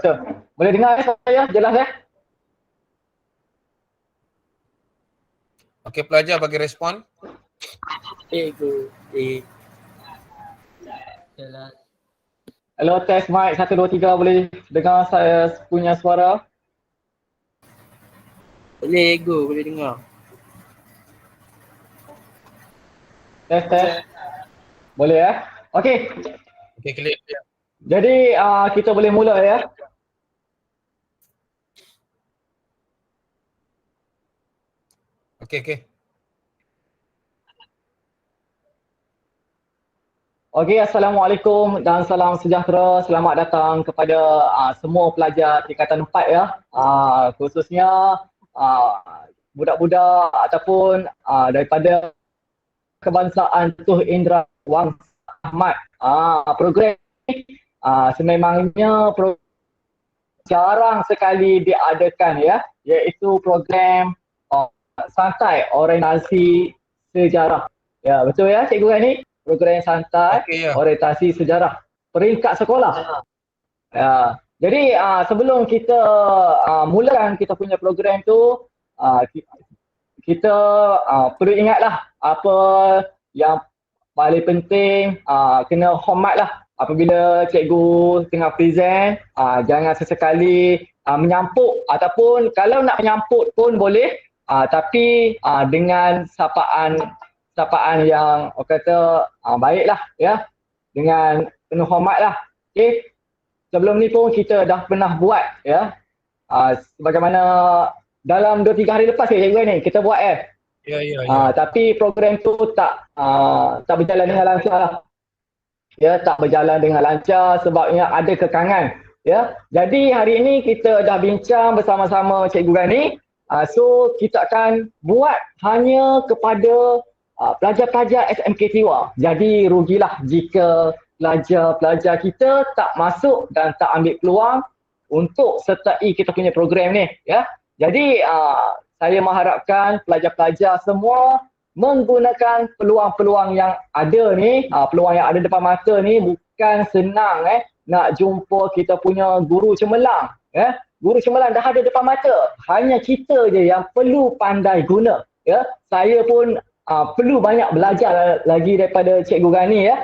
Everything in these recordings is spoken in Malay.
betul. Boleh dengar saya? Jelas ya? Okey, pelajar bagi respon. Cikgu. Jelas. Hello, test mic 1 2 3, boleh dengar saya punya suara? Boleh cikgu, boleh dengar. Test. Boleh ya? Okey. Okey, clear. Jadi kita boleh mula ya. Okey. Okey, Assalamualaikum dan salam sejahtera. Selamat datang kepada semua pelajar tingkatan 4 ya. Khususnya budak-budak ataupun daripada kebangsaan Tuh Indra Wang Ahmad. Program ini sememangnya jarang sekali diadakan ya, iaitu program santai orientasi sejarah. Ya, betul ya Cikgu Gani? Program santai orientasi sejarah peringkat sekolah. Ya. Jadi sebelum kita mulakan kita punya program tu, kita perlu ingatlah apa yang paling penting, kena hormat lah apabila cikgu tengah present. Jangan sesekali menyampuk, ataupun kalau nak menyampuk pun boleh, tapi dengan sapaan yang orang kata baiklah ya, dengan penuh hormat lah. Okay. Sebelum ni pun kita dah pernah buat ya, sebagaimana dalam 2-3 hari lepas cikgu ni kita buat Ya. Tapi program tu tak berjalan dengan lancar lah. Ya, tak berjalan dengan lancar sebabnya ada kekangan. Ya, jadi hari ini kita dah bincang bersama-sama Cikgu Gani. So kita akan buat hanya kepada pelajar-pelajar SMK Tiwa. Jadi rugilah jika pelajar-pelajar kita tak masuk dan tak ambil peluang untuk sertai kita punya program ni. Ya, jadi saya mengharapkan pelajar-pelajar semua menggunakan peluang-peluang yang ada ni, peluang yang ada depan mata ni. Bukan senang nak jumpa kita punya guru cemerlang. Guru cemerlang dah ada depan mata. Hanya kita je yang perlu pandai guna. Ya, saya pun perlu banyak belajar lagi daripada Cikgu Gani ya.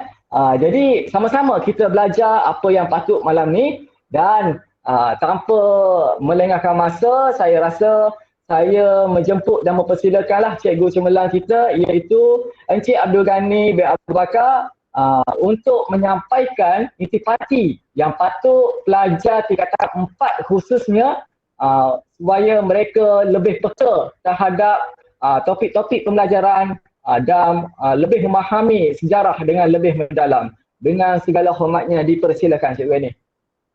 Jadi sama-sama kita belajar apa yang patut malam ni, dan tanpa melengahkan masa, saya rasa saya menjemput dan mempersilakanlah cikgu cemerlang kita, iaitu Encik Abdul Ghani bin Abu Bakar, untuk menyampaikan intipati yang patut pelajar tingkatan 4 khususnya, supaya mereka lebih peka terhadap topik-topik pembelajaran dan lebih memahami sejarah dengan lebih mendalam. Dengan segala hormatnya dipersilakan Cikgu Ghani.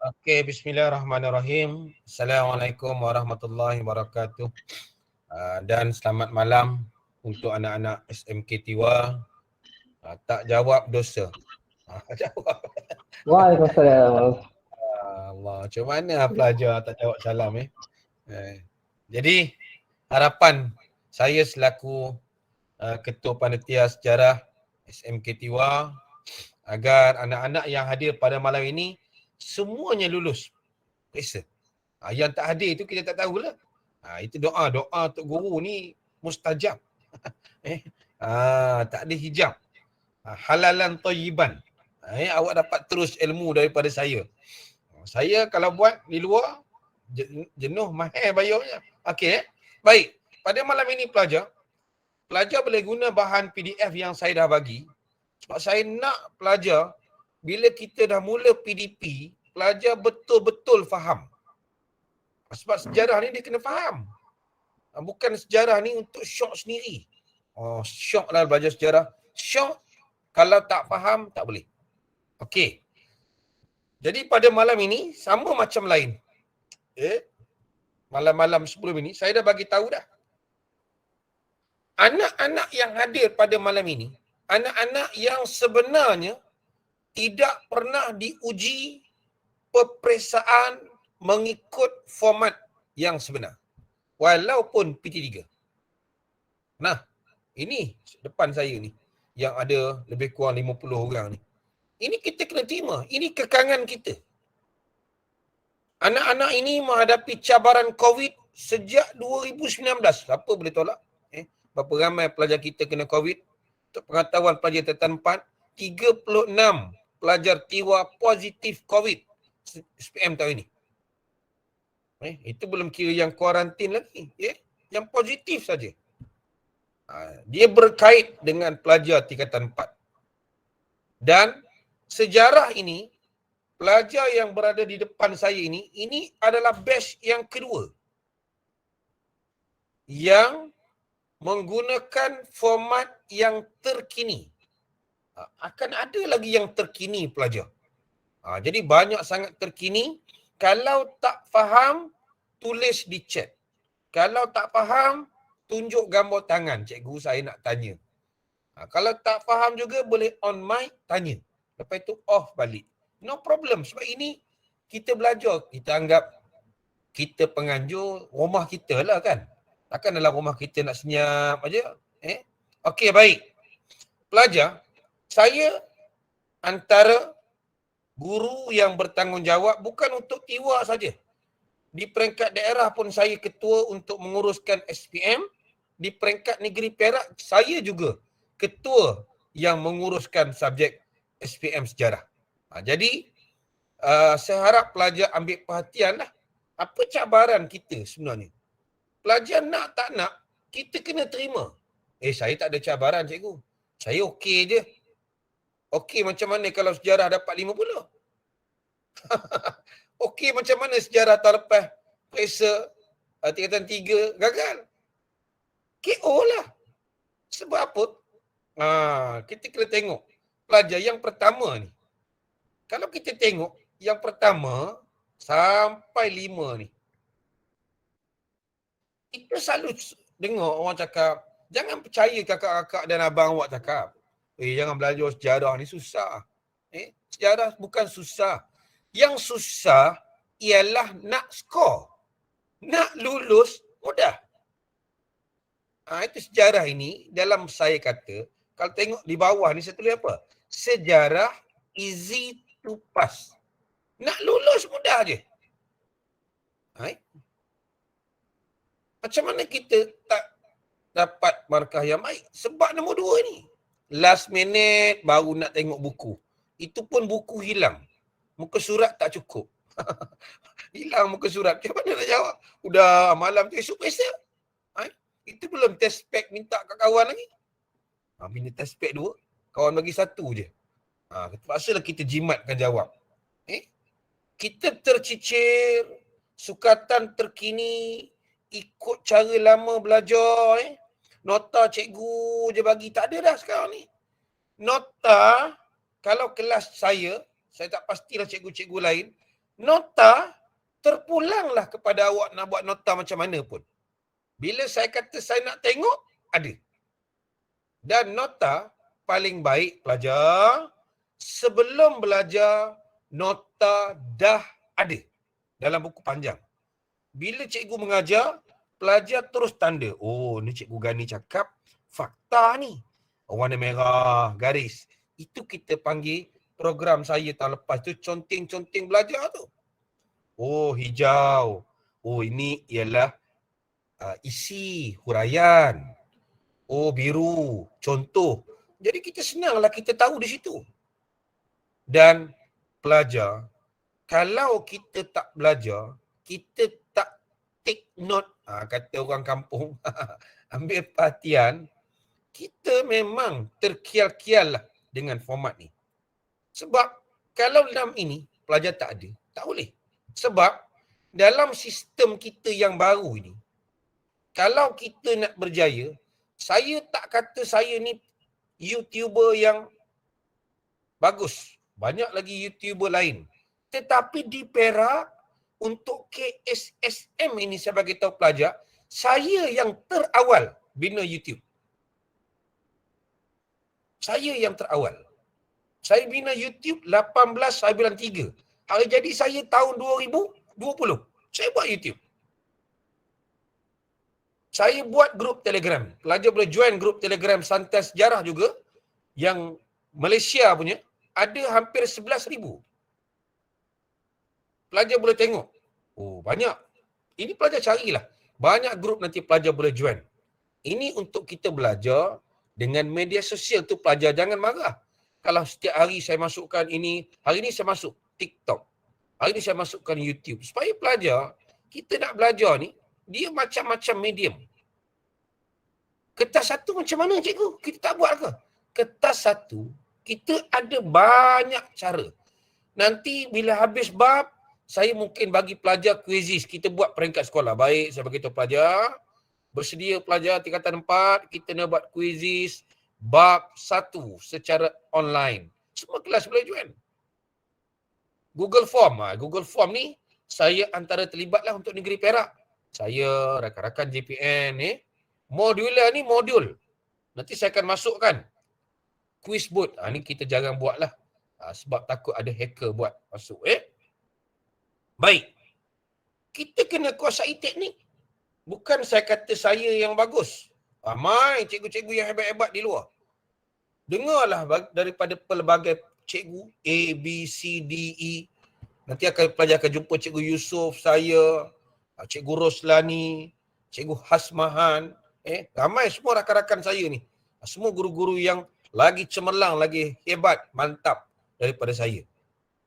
Okey, bismillahirrahmanirrahim. Assalamualaikum warahmatullahi wabarakatuh. Dan selamat malam untuk anak-anak SMK Tiwa. Tak jawab dosa. Jawab. Waalaikumsalam. Allah, macam mana pelajar tak jawab salam Jadi, harapan saya selaku Ketua Panitia Sejarah SMK Tiwa agar anak-anak yang hadir pada malam ini semuanya lulus periksa. Yang tak hadir itu kita tak tahulah. Itu doa untuk guru ni mustajab. Tak ada hijab. Halalan thayyiban. Awak dapat terus ilmu daripada saya. Saya kalau buat di luar jenuh mahal bayarnya. Okey. Baik. Pada malam ini pelajar boleh guna bahan PDF yang saya dah bagi. Sebab saya nak pelajar bila kita dah mula PDP, pelajar betul-betul faham. Sebab sejarah ni dia kena faham. Bukan sejarah ni untuk syok sendiri. Syok lah belajar sejarah. Syok kalau tak faham, tak boleh. Okey. Jadi pada malam ini, sama macam lain. Malam-malam sebelum ini, saya dah bagi tahu dah. Anak-anak yang hadir pada malam ini, anak-anak yang sebenarnya tidak pernah diuji peperiksaan mengikut format yang sebenar. Walaupun PT3. Nah, ini depan saya ni yang ada lebih kurang 50 orang ni. Ini kita kena terima. Ini kekangan kita. Anak-anak ini menghadapi cabaran COVID sejak 2019. Siapa boleh tolak? Berapa ramai pelajar kita kena COVID? Untuk pengetahuan pelajar tingkatan 4, 36 pelajar tiwa positif COVID SPM tahun ini. Itu belum kira yang kuarantin lagi. Yang positif saja. Dia berkait dengan pelajar tingkatan 4. Dan sejarah ini, pelajar yang berada di depan saya ini adalah batch yang kedua yang menggunakan format yang terkini. Akan ada lagi yang terkini pelajar. Jadi banyak sangat terkini. Kalau tak faham, tulis di chat. Kalau tak faham, tunjuk gambar tangan. Cikgu saya nak tanya. Kalau tak faham juga boleh on mic tanya. Lepas itu off balik. No problem. Sebab ini kita belajar. Kita anggap kita penganjur rumah kita lah kan. Takkan dalam rumah kita nak senyap aja. Okey, baik. Pelajar, saya antara guru yang bertanggungjawab bukan untuk tiwa saja. Di peringkat daerah pun saya ketua untuk menguruskan SPM. Di peringkat negeri Perak, saya juga ketua yang menguruskan subjek SPM sejarah. Jadi, saya harap pelajar ambil perhatian lah. Apa cabaran kita sebenarnya? Pelajar nak tak nak, kita kena terima. Saya tak ada cabaran cikgu. Saya okey je. Okey macam mana kalau sejarah dapat 50? Okey macam mana sejarah tahun lepas periksa tingkatan 3 gagal? KO lah. Sebab apa? Kita kena tengok pelajar yang pertama ni. Kalau kita tengok yang pertama sampai 5 ni. Kita selalu dengar orang cakap, jangan percaya kakak-kakak dan abang awak cakap. Jangan belajar sejarah ni susah. Sejarah bukan susah. Yang susah ialah nak skor. Nak lulus mudah. Itu sejarah ini dalam saya kata, kalau tengok di bawah ni saya tulis apa? Sejarah easy to pass. Nak lulus mudah je. Macam mana kita tak dapat markah yang baik? Sebab nombor 2 ni. Last minute baru nak tengok buku. Itu pun buku hilang. Muka surat tak cukup. Hilang muka surat. Macam mana nak jawab? Udah malam tu esok pesta. Itu belum test pack minta kat kawan lagi. Bila test pack 2, kawan bagi 1 je. Terpaksalah kita jimatkan jawab. Kita tercicir, sukatan terkini, ikut cara lama belajar. Nota cikgu je bagi. Tak ada dah sekarang ni. Nota, kalau kelas saya tak pastilah cikgu-cikgu lain, nota terpulanglah kepada awak nak buat nota macam mana pun. Bila saya kata saya nak tengok, ada. Dan nota paling baik pelajar, sebelum belajar, nota dah ada dalam buku panjang. Bila cikgu mengajar, pelajar terus tanda. Oh, ni cikgu Gani cakap fakta ni. Warna merah, garis. Itu kita panggil program saya tahun lepas tu, conteng-conteng belajar tu. Oh, hijau. Oh, ini ialah isi, huraian. Oh, biru, contoh. Jadi kita senanglah kita tahu di situ. Dan pelajar, kalau kita tak belajar, kita tak take note, kata orang kampung, ambil perhatian, kita memang terkial-kial lah dengan format ni. Sebab kalau dalam ini, pelajar tak ada, tak boleh. Sebab dalam sistem kita yang baru ini, kalau kita nak berjaya, saya tak kata saya ni YouTuber yang bagus. Banyak lagi YouTuber lain. Tetapi di Perak, untuk KSSM ini saya bagi tahu pelajar, saya yang terawal bina YouTube. Saya yang terawal. Saya bina YouTube 1893. Hari jadi saya tahun 2020. Saya buat YouTube. Saya buat grup Telegram. Pelajar boleh join grup Telegram Santai Sejarah juga. Yang Malaysia punya. Ada hampir 11,000. Pelajar boleh tengok. Oh, banyak. Ini pelajar carilah. Banyak grup nanti pelajar boleh join. Ini untuk kita belajar dengan media sosial tu pelajar. Jangan marah. Kalau setiap hari saya masukkan ini, hari ini saya masuk TikTok. Hari ini saya masukkan YouTube. Supaya pelajar, kita nak belajar ni, dia macam-macam medium. Kertas satu macam mana cikgu? Kita tak buat ke? Kertas satu, kita ada banyak cara. Nanti bila habis bab, saya mungkin bagi pelajar quizzes. Kita buat peringkat sekolah. Baik, saya beritahu pelajar. Bersedia pelajar tingkatan 4, kita nak buat quizzes bab 1 secara online. Semua kelas boleh join. Google Form. Google Form ni, saya antara terlibatlah untuk negeri Perak. Saya, rakan-rakan JPN ni, modular ni modul. Nanti saya akan masukkan quiz board. Ni kita jarang buat lah. Sebab takut ada hacker buat masuk. Baik. Kita kena kuasai teknik. Bukan saya kata saya yang bagus. Ramai cikgu-cikgu yang hebat-hebat di luar. Dengarlah daripada pelbagai cikgu A, B, C, D, E. Nanti pelajar akan jumpa cikgu Yusof, saya, cikgu Roslani, cikgu Hasmahan. Ramai semua rakan-rakan saya ni. Semua guru-guru yang lagi cemerlang, lagi hebat, mantap daripada saya.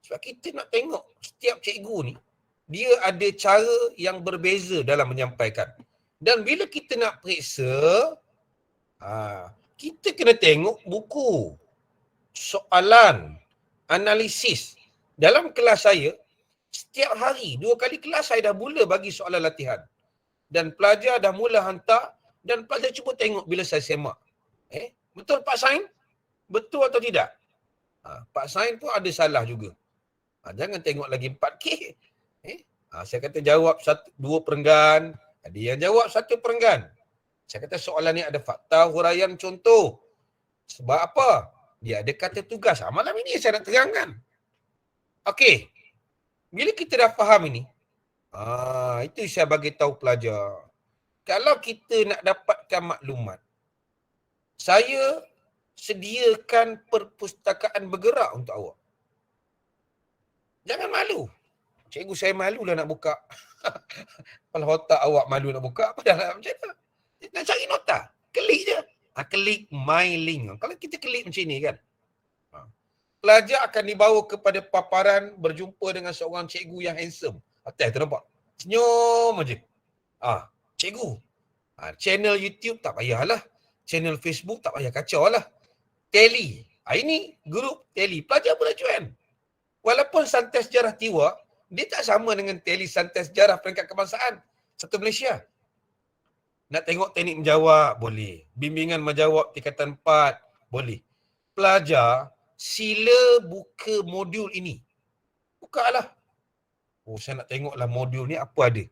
Sebab kita nak tengok setiap cikgu ni, dia ada cara yang berbeza dalam menyampaikan. Dan bila kita nak periksa, kita kena tengok buku, soalan, analisis. Dalam kelas saya, setiap hari, 2 kali kelas saya dah mula bagi soalan latihan. Dan pelajar dah mula hantar dan pelajar cuba tengok bila saya semak. Betul Pak Sain? Betul atau tidak? Pak Sain pun ada salah juga. Jangan tengok lagi 4K. Saya kata jawab 2 perenggan. Dia yang jawab 1 perenggan. Saya kata soalan ni ada fakta, huraian, contoh. Sebab apa? Dia ada kata tugas. Malam ini saya nak terangkan. Okey. Bila kita dah faham ini, itu saya bagi tahu pelajar. Kalau kita nak dapatkan maklumat, saya sediakan perpustakaan bergerak untuk awak. Jangan malu. Cikgu saya malu lah nak buka. Kalau otak awak malu nak buka, apa dah lah macam mana? Nak cari nota. Klik je. Klik my link. Kalau kita klik macam ni kan. Pelajar akan dibawa kepada paparan berjumpa dengan seorang cikgu yang handsome. Atas tu nampak. Senyum je. Cikgu. Channel YouTube tak payahlah. Channel Facebook tak payah kacau lah. Tele. Ini grup tele. Pelajar boleh join. Walaupun Santai Sejarah Tiwa, dia tak sama dengan tele Santai Sejarah Peringkat Kebangsaan satu Malaysia. Nak tengok teknik menjawab, boleh. Bimbingan menjawab tingkatan 4, boleh. Pelajar, sila buka modul ini. Bukalah. Saya nak tengoklah modul ni apa ada.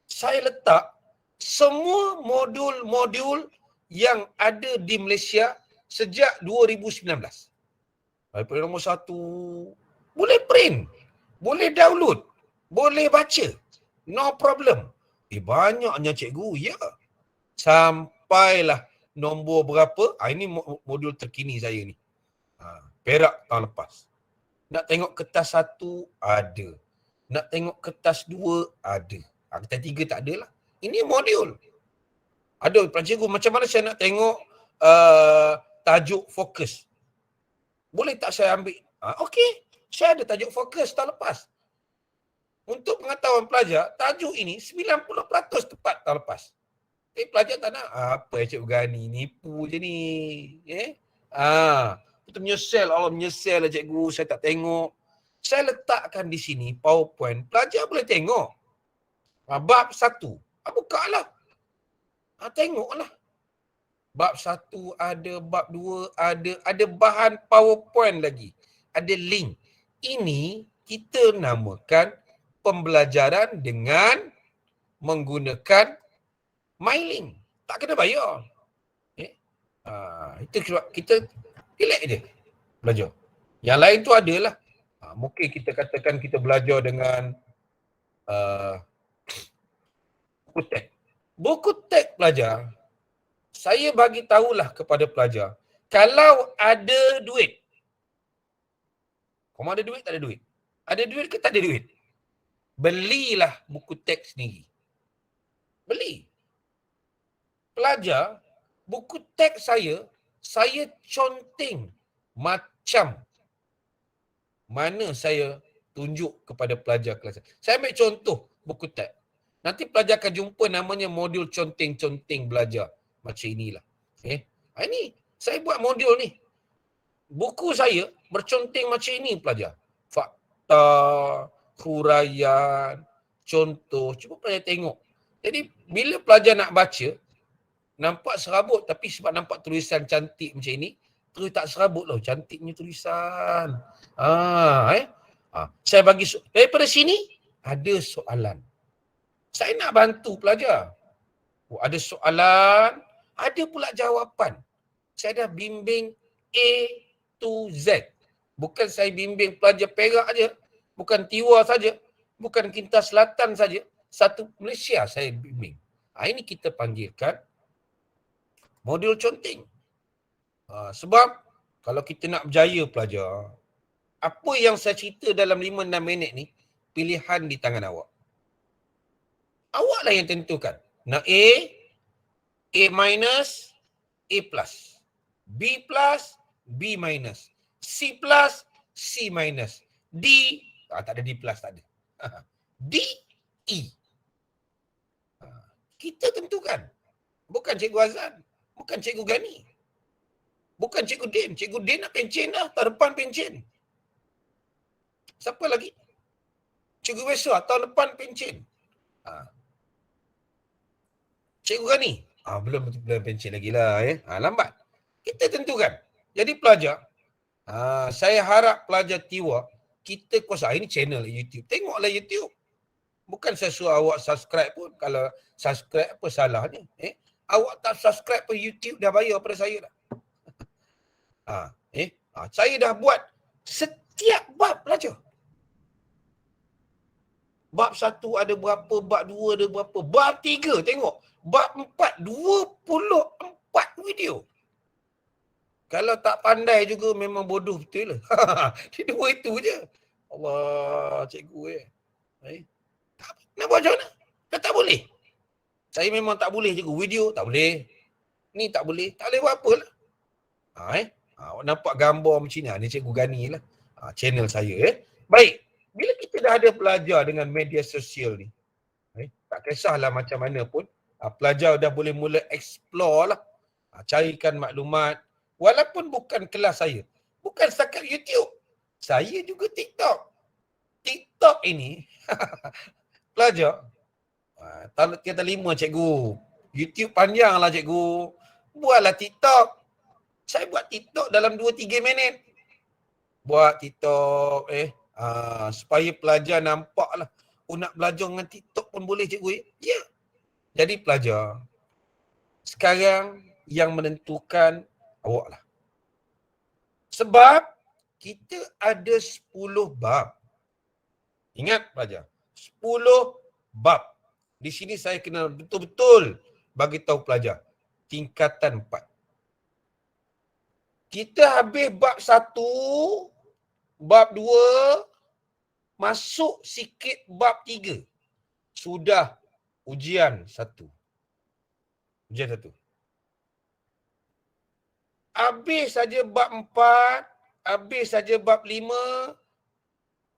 Saya letak semua modul-modul yang ada di Malaysia sejak 2019. Daripada nombor 1, boleh print, boleh download, boleh baca. No problem. Banyaknya cikgu, ya. Sampailah nombor berapa, ini modul terkini saya ni. Perak tahun lepas. Nak tengok kertas 1, ada. Nak tengok kertas 2, ada. Kertas 3 tak ada lah. Ini modul. Ada cikgu, macam mana saya nak tengok tajuk fokus? Boleh tak saya ambil? Okey. Saya ada tajuk fokus tahun lepas. Untuk pengetahuan pelajar, tajuk ini 90% tepat tahun lepas. Tapi pelajar tak nak. Apa Cikgu Gani? Nipu je ni. Betul menyesal. Allah menyesal lah cikgu. Saya tak tengok. Saya letakkan di sini PowerPoint. Pelajar boleh tengok. Bab 1. Buka lah. Tengoklah. Bab 1 ada, bab 2 ada. Ada bahan PowerPoint lagi. Ada link. Ini kita namakan pembelajaran dengan menggunakan MyLink. Tak kena bayar. Itu sebab kita relax je belajar. Yang lain tu adalah mungkin kita katakan kita belajar dengan buku teks. Buku teks pelajar, saya bagi tahulah kepada pelajar, kalau ada duit. Kamu ada duit, tak ada duit? Ada duit ke tak ada duit? belilah buku teks sendiri. Beli. Pelajar, buku teks saya conteng macam mana saya tunjuk kepada pelajar kelas. Saya ambil contoh buku teks. Nanti pelajar akan jumpa namanya modul conteng-conteng belajar. Macam inilah. Ini, saya buat modul ni. Buku saya berconteng macam ini pelajar. Fakta, huraian, contoh. Cuba pelajar tengok. Jadi, bila pelajar nak baca, nampak serabut tapi sebab nampak tulisan cantik macam ini, terus tak serabut lah. Cantiknya tulisan. Saya bagi daripada sini ada soalan. Saya nak bantu pelajar. Ada soalan, ada pula jawapan. Saya dah bimbing A to Z. Bukan saya bimbing pelajar Perak aja, bukan Tiwa saja, bukan Kintas Selatan saja, satu Malaysia saya bimbing. Ini kita panggilkan modul conteng. Sebab kalau kita nak berjaya pelajar, apa yang saya cerita dalam 5-6 minit ni, pilihan di tangan awak. Awaklah yang tentukan. Nak A minus, A plus. B plus, B minus. C plus, C minus. D, tak ada D plus, tak ada. D, E. Kita tentukan. Bukan Cikgu Azan. Bukan Cikgu Gani. Bukan Cikgu Din. Cikgu Din nak pencen dah. Tahun depan pencen. Siapa lagi? Cikgu Weswa tahun depan pencen. Cikgu Gani. Belum pencen lagi lah. Lambat. Kita tentukan. Jadi pelajar, saya harap pelajar Tiwa, kita kuasa. Ini channel YouTube. Tengoklah YouTube. Bukan saya suruh awak subscribe pun. Kalau subscribe apa salahnya? Awak tak subscribe pun YouTube dah bayar pada saya dah. Saya dah buat setiap bab pelajar. Bab 1 ada berapa, bab 2 ada berapa, bab 3 tengok. Bab 4, 24 video. Kalau tak pandai juga memang bodoh betul lah. Dia dua itu je. Allah, cikgu nak buat macam mana? Kan tak boleh. Saya memang tak boleh cikgu. Video tak boleh. Ni tak boleh. Tak boleh buat apa lah. Awak nampak gambar macam ni. Ni Cikgu Gani lah. Channel saya. Baik. Bila kita dah ada pelajar dengan media sosial ni, tak kisahlah macam mana pun, pelajar dah boleh mula explore lah. Carikan maklumat. Walaupun bukan kelas saya. Bukan setakat YouTube. Saya juga TikTok. TikTok ini, pelajar, kata 5 cikgu. YouTube panjang lah cikgu. Buatlah TikTok. Saya buat TikTok dalam 2-3 minit. Buat TikTok, supaya pelajar nampak lah. Nak belajar dengan TikTok pun boleh cikgu. Ya. Jadi pelajar, sekarang yang menentukan awak lah. Sebab kita ada 10 bab. Ingat pelajar, 10 bab. Di sini saya kena betul-betul bagi tahu pelajar. Tingkatan 4. Kita habis bab 1, bab 2, masuk sikit bab 3. Sudah ujian 1. Ujian 1. Habis saja bab 4, habis saja bab 5,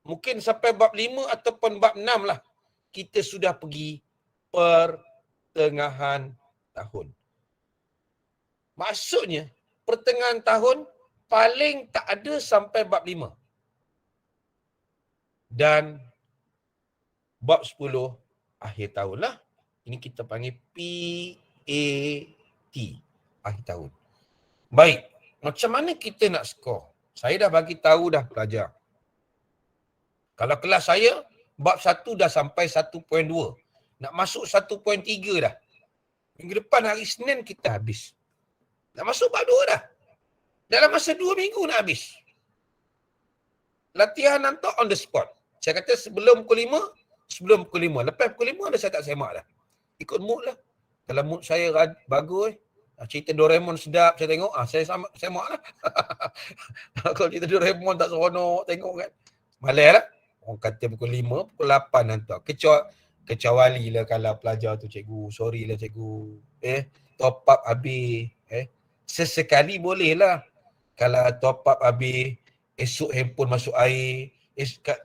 mungkin sampai bab 5 ataupun bab 6 lah. Kita sudah pergi pertengahan tahun. Maksudnya, pertengahan tahun paling tak ada sampai bab 5. Dan bab 10 akhir tahun lah. Ini kita panggil PAT, akhir tahun. Baik, macam mana kita nak skor? Saya dah bagi tahu dah pelajar. Kalau kelas saya, bab 1 dah sampai 1.2. Nak masuk 1.3 dah. Minggu depan hari Senin kita habis. Nak masuk bab 2 dah. Dalam masa 2 minggu nak habis. Latihan nanti on the spot. Saya kata sebelum pukul 5. Lepas pukul 5 dah saya tak semak dah. Ikut mood lah. Kalau mood saya bagus, cerita Doraemon sedap saya tengok, saya semak lah. Kalau cerita Doraemon tak seronok tengok kan. Malas lah. Orang kata pukul 5, pukul 8 hantar. Kecuali lah kalau pelajar tu cikgu, sorry lah cikgu. Top up habis. Sesekali boleh lah. Kalau top up habis, esok handphone masuk air,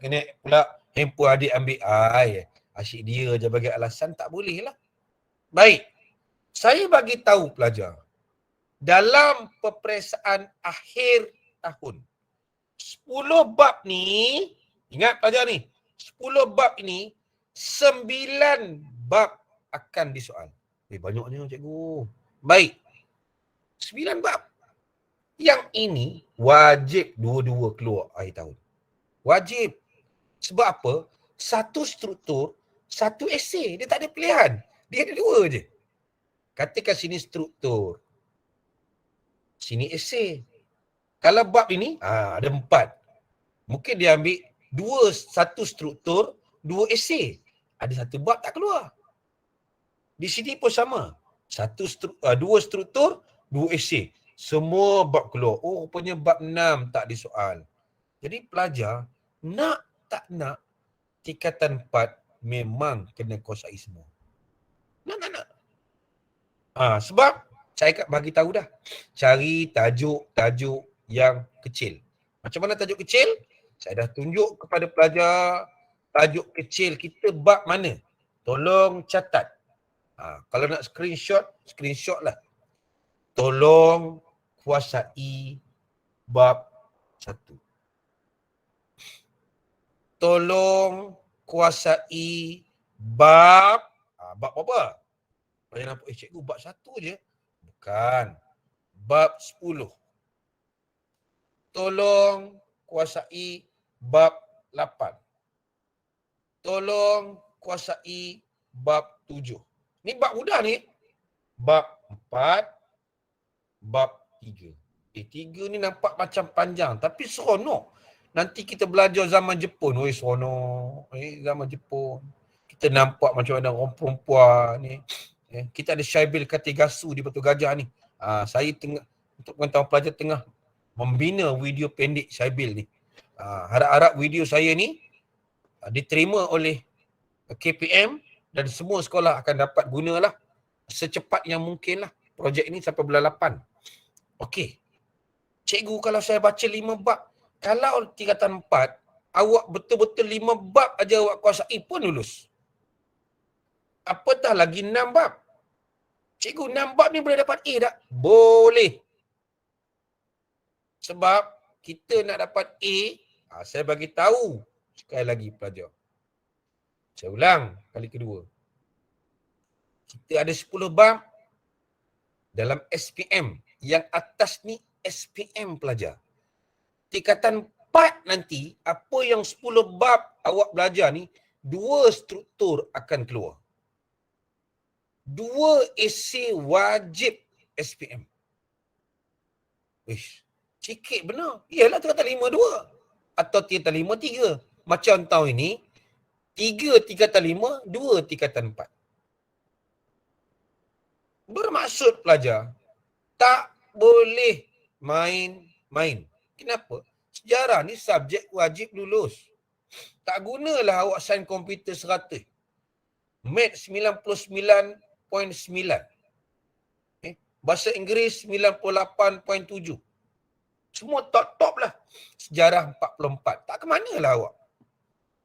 kena pula handphone adik ambil air. Asyik dia je bagi alasan, tak boleh lah. Baik. Saya bagi tahu pelajar. Dalam peperiksaan akhir tahun, 10 bab ni, ingat pelajar ni, 10 bab ini, 9 bab akan disoal. Banyaknya cikgu. Baik. 9 bab. Yang ini wajib dua-dua keluar akhir tahun. Wajib. Sebab apa? Satu struktur, satu esei. Dia tak ada pilihan. Dia ada 2 je. Katakan sini struktur. Sini esei. Kalau bab ini, ada 4. Mungkin dia ambil 1 struktur, 2 esei. Ada 1 bab tak keluar. Di sini pun sama. 2 struktur, 2 esei. Semua bab keluar. Oh, rupanya bab 6 tak disoal. Jadi pelajar, nak tak nak, tingkatan 4 memang kena kuasai semua. Nak. Sebab saya bagi tahu dah. Cari tajuk yang kecil. Macam mana tajuk kecil? Saya dah tunjuk kepada pelajar tajuk kecil kita bab mana. Tolong catat. Kalau nak screenshot lah. Tolong kuasai bab 1. Tolong kuasai bab apa? Saya nampak, cikgu bab 1 je. Bukan. Bab 10. Tolong kuasai bab 8. Tolong kuasai bab 7. Ni bab mudah ni. Bab 4, bab 3. 3 ni nampak macam panjang tapi seronok. Nanti kita belajar zaman Jepun. Seronok. Zaman Jepun. Kita nampak macam mana orang perempuan ni. Kita ada Syaibil Katigasu di Batu Gajah ni. Saya tengah, untuk pengetahuan pelajar, tengah membina video pendek Syaibil ni. Harap-harap video saya ni diterima oleh KPM dan semua sekolah akan dapat gunalah secepat yang mungkin lah projek ni sampai bulan 8. Okey. Cikgu, kalau saya baca 5 bab, kalau tingkatan 4, awak betul-betul 5 bab aja awak kuasai pun lulus. Apatah lagi 6 bab. Cikgu, 6 bab ni boleh dapat A tak? Boleh. Sebab kita nak dapat A, saya bagi tahu sekali lagi pelajar. Saya ulang kali kedua. Kita ada 10 bab dalam SPM. Yang atas ni SPM pelajar. Tingkatan 4 nanti, apa yang 10 bab awak belajar ni, 2 struktur akan keluar. 2 esei wajib SPM. Sikit benar. Iyalah tingkatan 5 2. Atau tingkatan 5 3. Macam tahun ini, 3 tingkatan 5, 2 tingkatan 4. Bermaksud pelajar, tak boleh main-main. Kenapa? Sejarah ni subjek wajib lulus. Tak gunalah awak sains komputer 100. Math 99.9. Bahasa Inggeris 98.7. Semua top lah. Sejarah 44. Tak ke mana lah awak.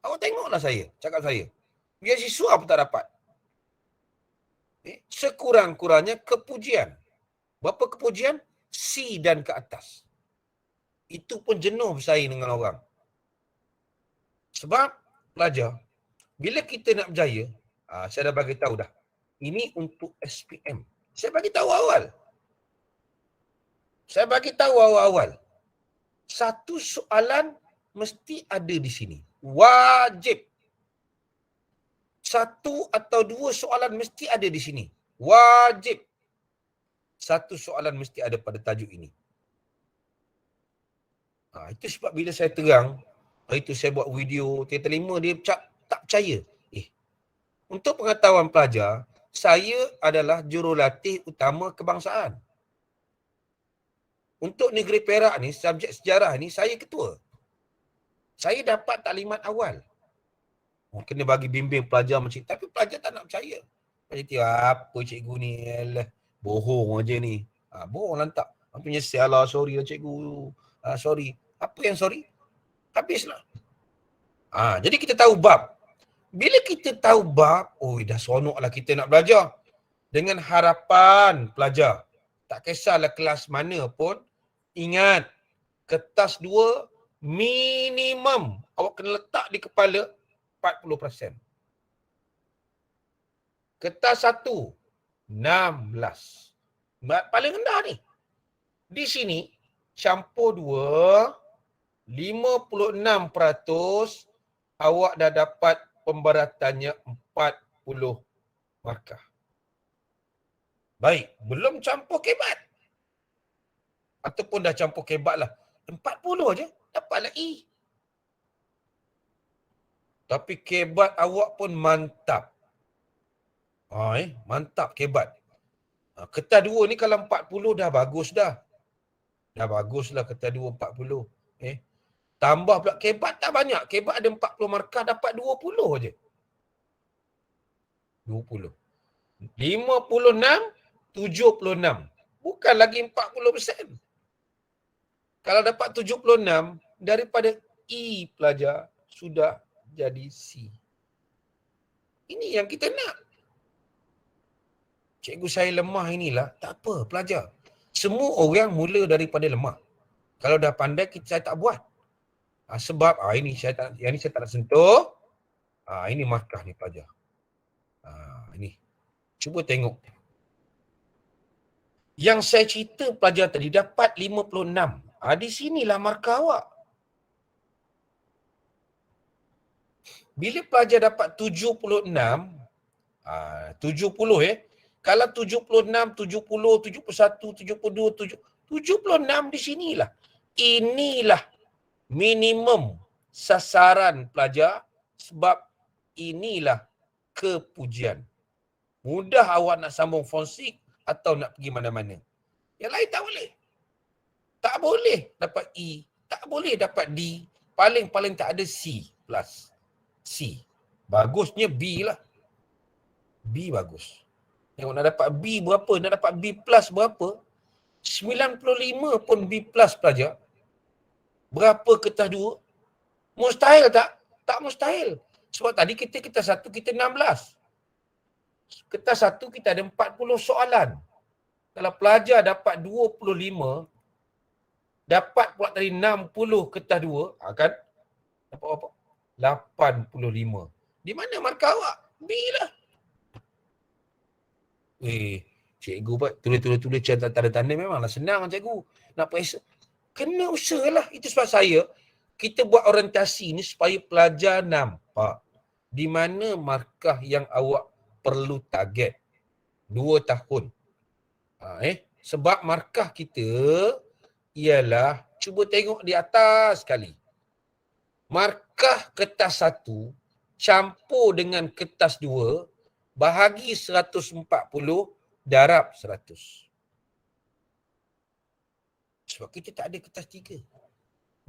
Awak tengoklah saya, cakap saya. Beasiswa pun tak dapat. Sekurang-kurangnya kepujian. Berapa kepujian? C dan ke atas. Itu pun jenuh bersaing dengan orang. Sebab pelajar, bila kita nak berjaya, saya dah bagi tahu dah. Ini untuk SPM. Saya bagi tahu awal. Satu soalan mesti ada di sini. Wajib. 1 atau 2 soalan mesti ada di sini. Wajib. 1 soalan mesti ada pada tajuk ini. Itu sebab bila saya terang, hari itu saya buat video, terima dia tak percaya. Untuk pengetahuan pelajar, saya adalah jurulatih utama kebangsaan. Untuk negeri Perak ni, subjek sejarah ni, saya ketua. Saya dapat taklimat awal. Kena bagi bimbing pelajar macam tapi pelajar tak nak percaya. Pelajar kata, apa cikgu ni? Alah, bohong aja ni. Bohong lantak. Apa nyesal lah, sorry lah cikgu. Sorry. Apa yang sorry? Habislah. Jadi kita tahu bab. Bila kita tahu bab, dah seronok lah kita nak belajar. Dengan harapan pelajar. Tak kisahlah kelas mana pun. Ingat, kertas 2 minimum awak kena letak di kepala 40%. Kertas 1, 16. Paling rendah ni. Di sini, campur 2, 56% awak dah dapat pemberatannya 40 markah. Baik, belum campur kebat. Ataupun dah campur kebat lah. 40 je, dapatlah E. Tapi kebat awak pun mantap. Mantap kebat. Kertas 2 ni kalau 40 dah bagus dah. Dah bagus lah kertas 2 40. Tambah pula kebat tak banyak. Kebat ada 40 markah dapat 20 je. 20. 56, 76. Bukan lagi 40%. Kalau dapat 76, daripada E pelajar sudah jadi C. Ini yang kita nak. Cikgu saya lemah inilah. Tak apa pelajar. Semua orang mula daripada lemah. Kalau dah pandai, saya tak buat. Sebab ini saya tak nak sentuh. Ini markah ni pelajar. Ini. Cuba tengok. Yang saya cerita pelajar tadi dapat 56. Di sinilah markah awak. Bila pelajar dapat 76, 70 kalau 76, 70, 71, 72, 76 di sinilah. Inilah minimum sasaran pelajar sebab inilah kepujian. Mudah awak nak sambung fonsik atau nak pergi mana-mana. Yang lain tak boleh. Tak boleh dapat E. Tak boleh dapat D. Paling-paling tak ada C plus. C. Bagusnya B lah. B bagus. Tengok nak dapat B berapa, nak dapat B plus berapa. 95 pun B plus pelajar. Berapa kertas 2? Mustahil tak? Tak mustahil. Sebab tadi kertas 1 kita 16. Kertas 1 kita ada 40 soalan. Kalau pelajar dapat 25, dapat pula tadi 60 kertas 2, kan? Dapat apa? 85. Di mana markah awak? B lah. Cikgu buat tulis tanda-tanda memanglah senang cikgu. Nak periksa. Kena usahalah. Itu sebab kita buat orientasi ni supaya pelajar nampak di mana markah yang awak perlu target. 2 tahun. Sebab markah kita ialah, cuba tengok di atas sekali. Markah kertas 1 campur dengan kertas 2 bahagi 140 darab 100. Sebab kita tak ada kertas 3.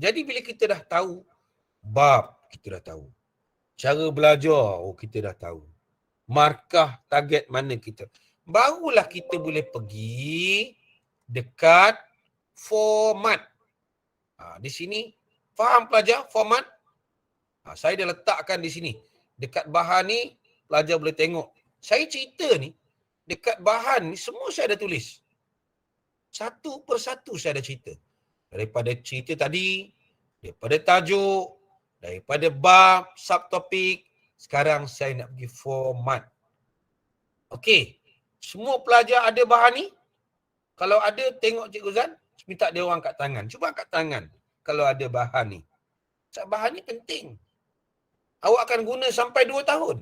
Jadi bila kita dah tahu bab, kita dah tahu. Cara belajar, kita dah tahu. Markah target mana kita. Barulah kita boleh pergi dekat format. Di sini, faham pelajar format? Saya dah letakkan di sini. Dekat bahan ni, pelajar boleh tengok. Saya cerita ni, dekat bahan ni, semua saya dah tulis. Satu persatu saya dah cerita. Daripada cerita tadi, daripada tajuk, daripada bab, subtopik, sekarang saya nak pergi format. Okey. Semua pelajar ada bahan ni? Kalau ada, tengok Cikgu Zan, minta dia orang angkat tangan. Cuba angkat tangan kalau ada bahan ni. Sebab bahan ni penting. Awak akan guna sampai 2 tahun.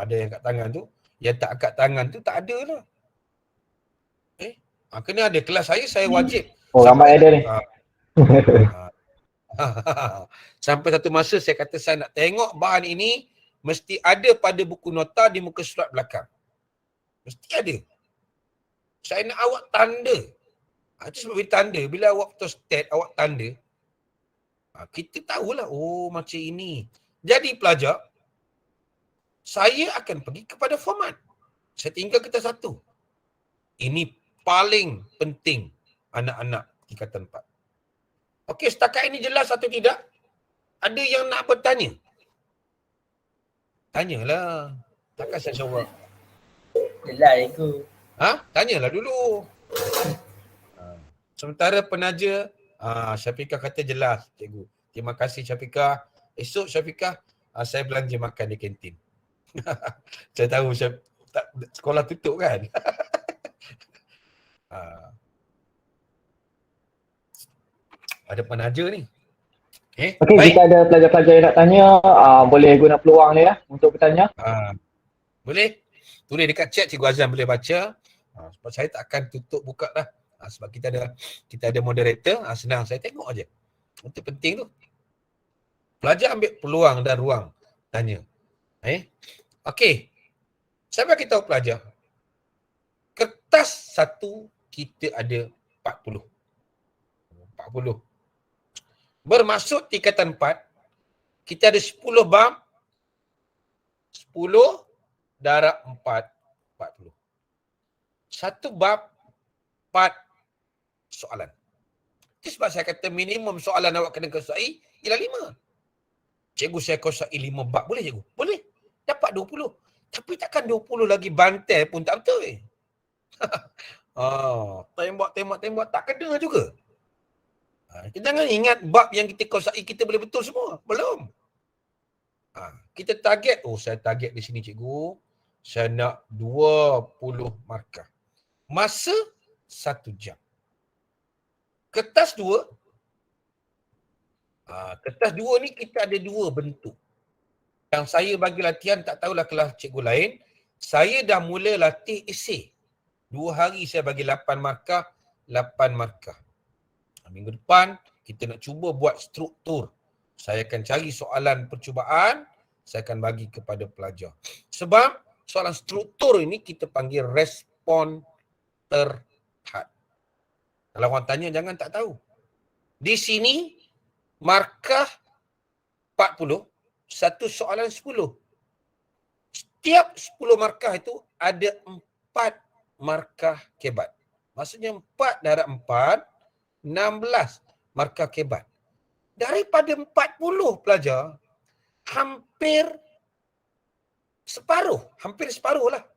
Ada yang angkat tangan tu. Yang tak angkat tangan tu tak ada lah. Kena ada. Kelas saya wajib. Ramai ada ni. Sampai satu masa saya kata saya nak tengok bahan ini mesti ada pada buku nota di muka surat belakang. Mesti ada. Saya nak awak tanda. Itu sebab bila tanda. Bila awak betul stat, awak tanda. Kita tahulah, oh macam ini. Jadi pelajar, saya akan pergi kepada format. Saya tinggal kertas 1. Ini paling penting anak-anak tingkatan 4. Okey, setakat ini jelas atau tidak? Ada yang nak bertanya? Tanyalah. Takkan saya jawab. Yelah ego. Tanyalah dulu. Sementara penaja, Syafiqah kata jelas, cikgu. Terima kasih Syafiqah. Esok Syafiqah, saya belanja makan di kantin. Saya tahu sekolah tutup kan. Ada penaja ni. Okey, Baik. jika ada pelajar-pelajar yang nak tanya, boleh guna peluang ni untuk bertanya. Boleh. Tulis dekat chat, Cikgu Azlan boleh baca. Sebab saya tak akan tutup buka dah. Sebab kita ada moderator, senang saya tengok aja. Itu penting tu. Pelajar ambil peluang dan ruang tanya. Okey. Saya bagi tahu pelajar. Kertas 1 kita ada 40. Bermaksud tingkatan 4, kita ada 10 bab, 10 darab 4, 40. Satu bab, 4 soalan. Itu sebab saya kata minimum soalan awak kena kuasai ialah 5. Cikgu saya kuasai 5 bab. Boleh cikgu? Boleh. Dapat 20. Tapi takkan 20 lagi bantai pun tak betul. Tembak tak kena juga. Kita jangan ingat bab yang kita kuasai kita boleh betul semua. Belum. Kita target, saya target di sini cikgu. Saya nak 20 markah. Masa 1 jam. Kertas 2. Kertas 2 ni kita ada 2 bentuk. Yang saya bagi latihan, tak tahulah kelas cikgu lain. Saya dah mula latih esei. 2 hari saya bagi 8 markah, 8 markah. Minggu depan, kita nak cuba buat struktur. Saya akan cari soalan percubaan, saya akan bagi kepada pelajar. Sebab soalan struktur ini kita panggil respon terhad. Kalau orang tanya, jangan tak tahu. Di sini, markah 40, satu soalan 10. Setiap 10 markah itu ada 4 markah kebat. Maksudnya 4 darab 4, 16 markah kebat. Daripada 40 pelajar, hampir separuh lah.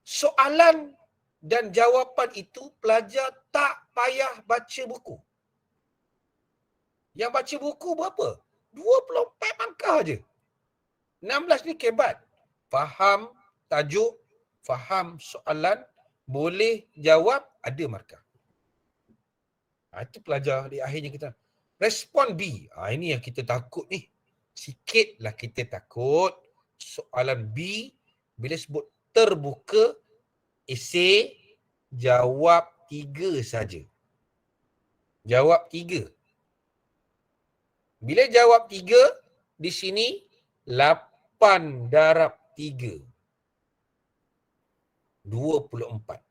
Soalan dan jawapan itu pelajar tak payah baca buku. Yang baca buku berapa? 24 markah je. 16 ni kebat. Faham tajuk, faham soalan, boleh jawab, ada markah. Itu pelajar di akhirnya kita. Respon B. Ini yang kita takut ni. Sikitlah kita takut. Soalan B, bila sebut terbuka, esei, jawab 3 saja. Jawab 3. Bila jawab 3, di sini 8 darab 3. 24.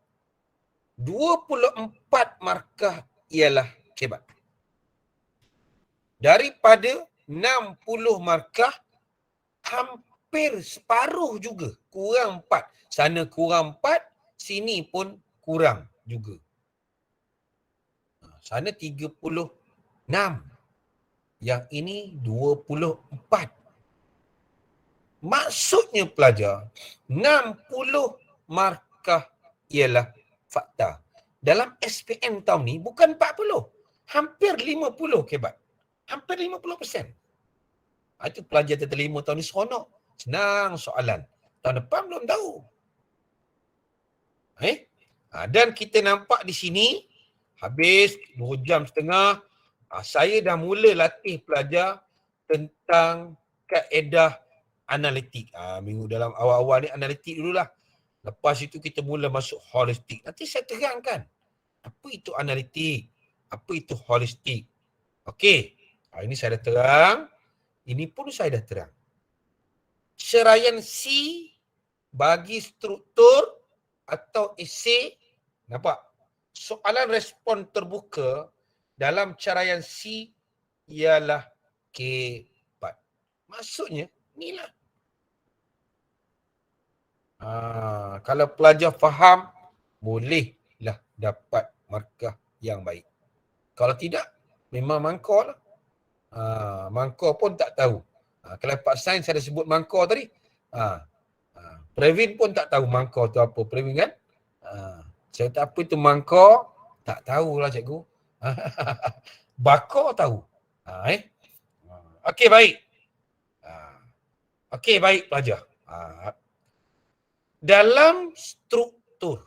24 markah ialah kebat. Daripada 60 markah, hampir separuh juga. Kurang 4. Sana kurang 4, sini pun kurang juga. Sana 36. Yang ini 24. Maksudnya pelajar, 60 markah ialah fakta. Dalam SPM tahun ni bukan 40. Hampir 50 kebat. Hampir 50%. Itu pelajar terterima tahun ni seronok. Senang soalan. Tahun depan belum tahu. Dan kita nampak di sini, habis 2 jam setengah, saya dah mula latih pelajar tentang kaedah analitik. Minggu dalam awal-awal ni analitik dululah. Lepas itu kita mula masuk holistik. Nanti saya terangkan. Apa itu analitik? Apa itu holistik? Okey. Ini saya dah terang. Ini pun saya dah terang. Ceraian C bagi struktur atau esei. Nampak? Soalan respon terbuka dalam ceraian C ialah K4. Maksudnya, inilah. Kalau pelajar faham, bolehlah dapat markah yang baik. Kalau tidak, memang mangkor lah. Mangkor pun tak tahu. Kalau Pak Sains saya dah sebut mangkor tadi. Pravin pun tak tahu mangkor tu apa. Pravin kan? Saya tak apa itu mangkor, tak tahulah cikgu. Bakor tahu. Okey, baik. Okey, baik pelajar. Dalam struktur,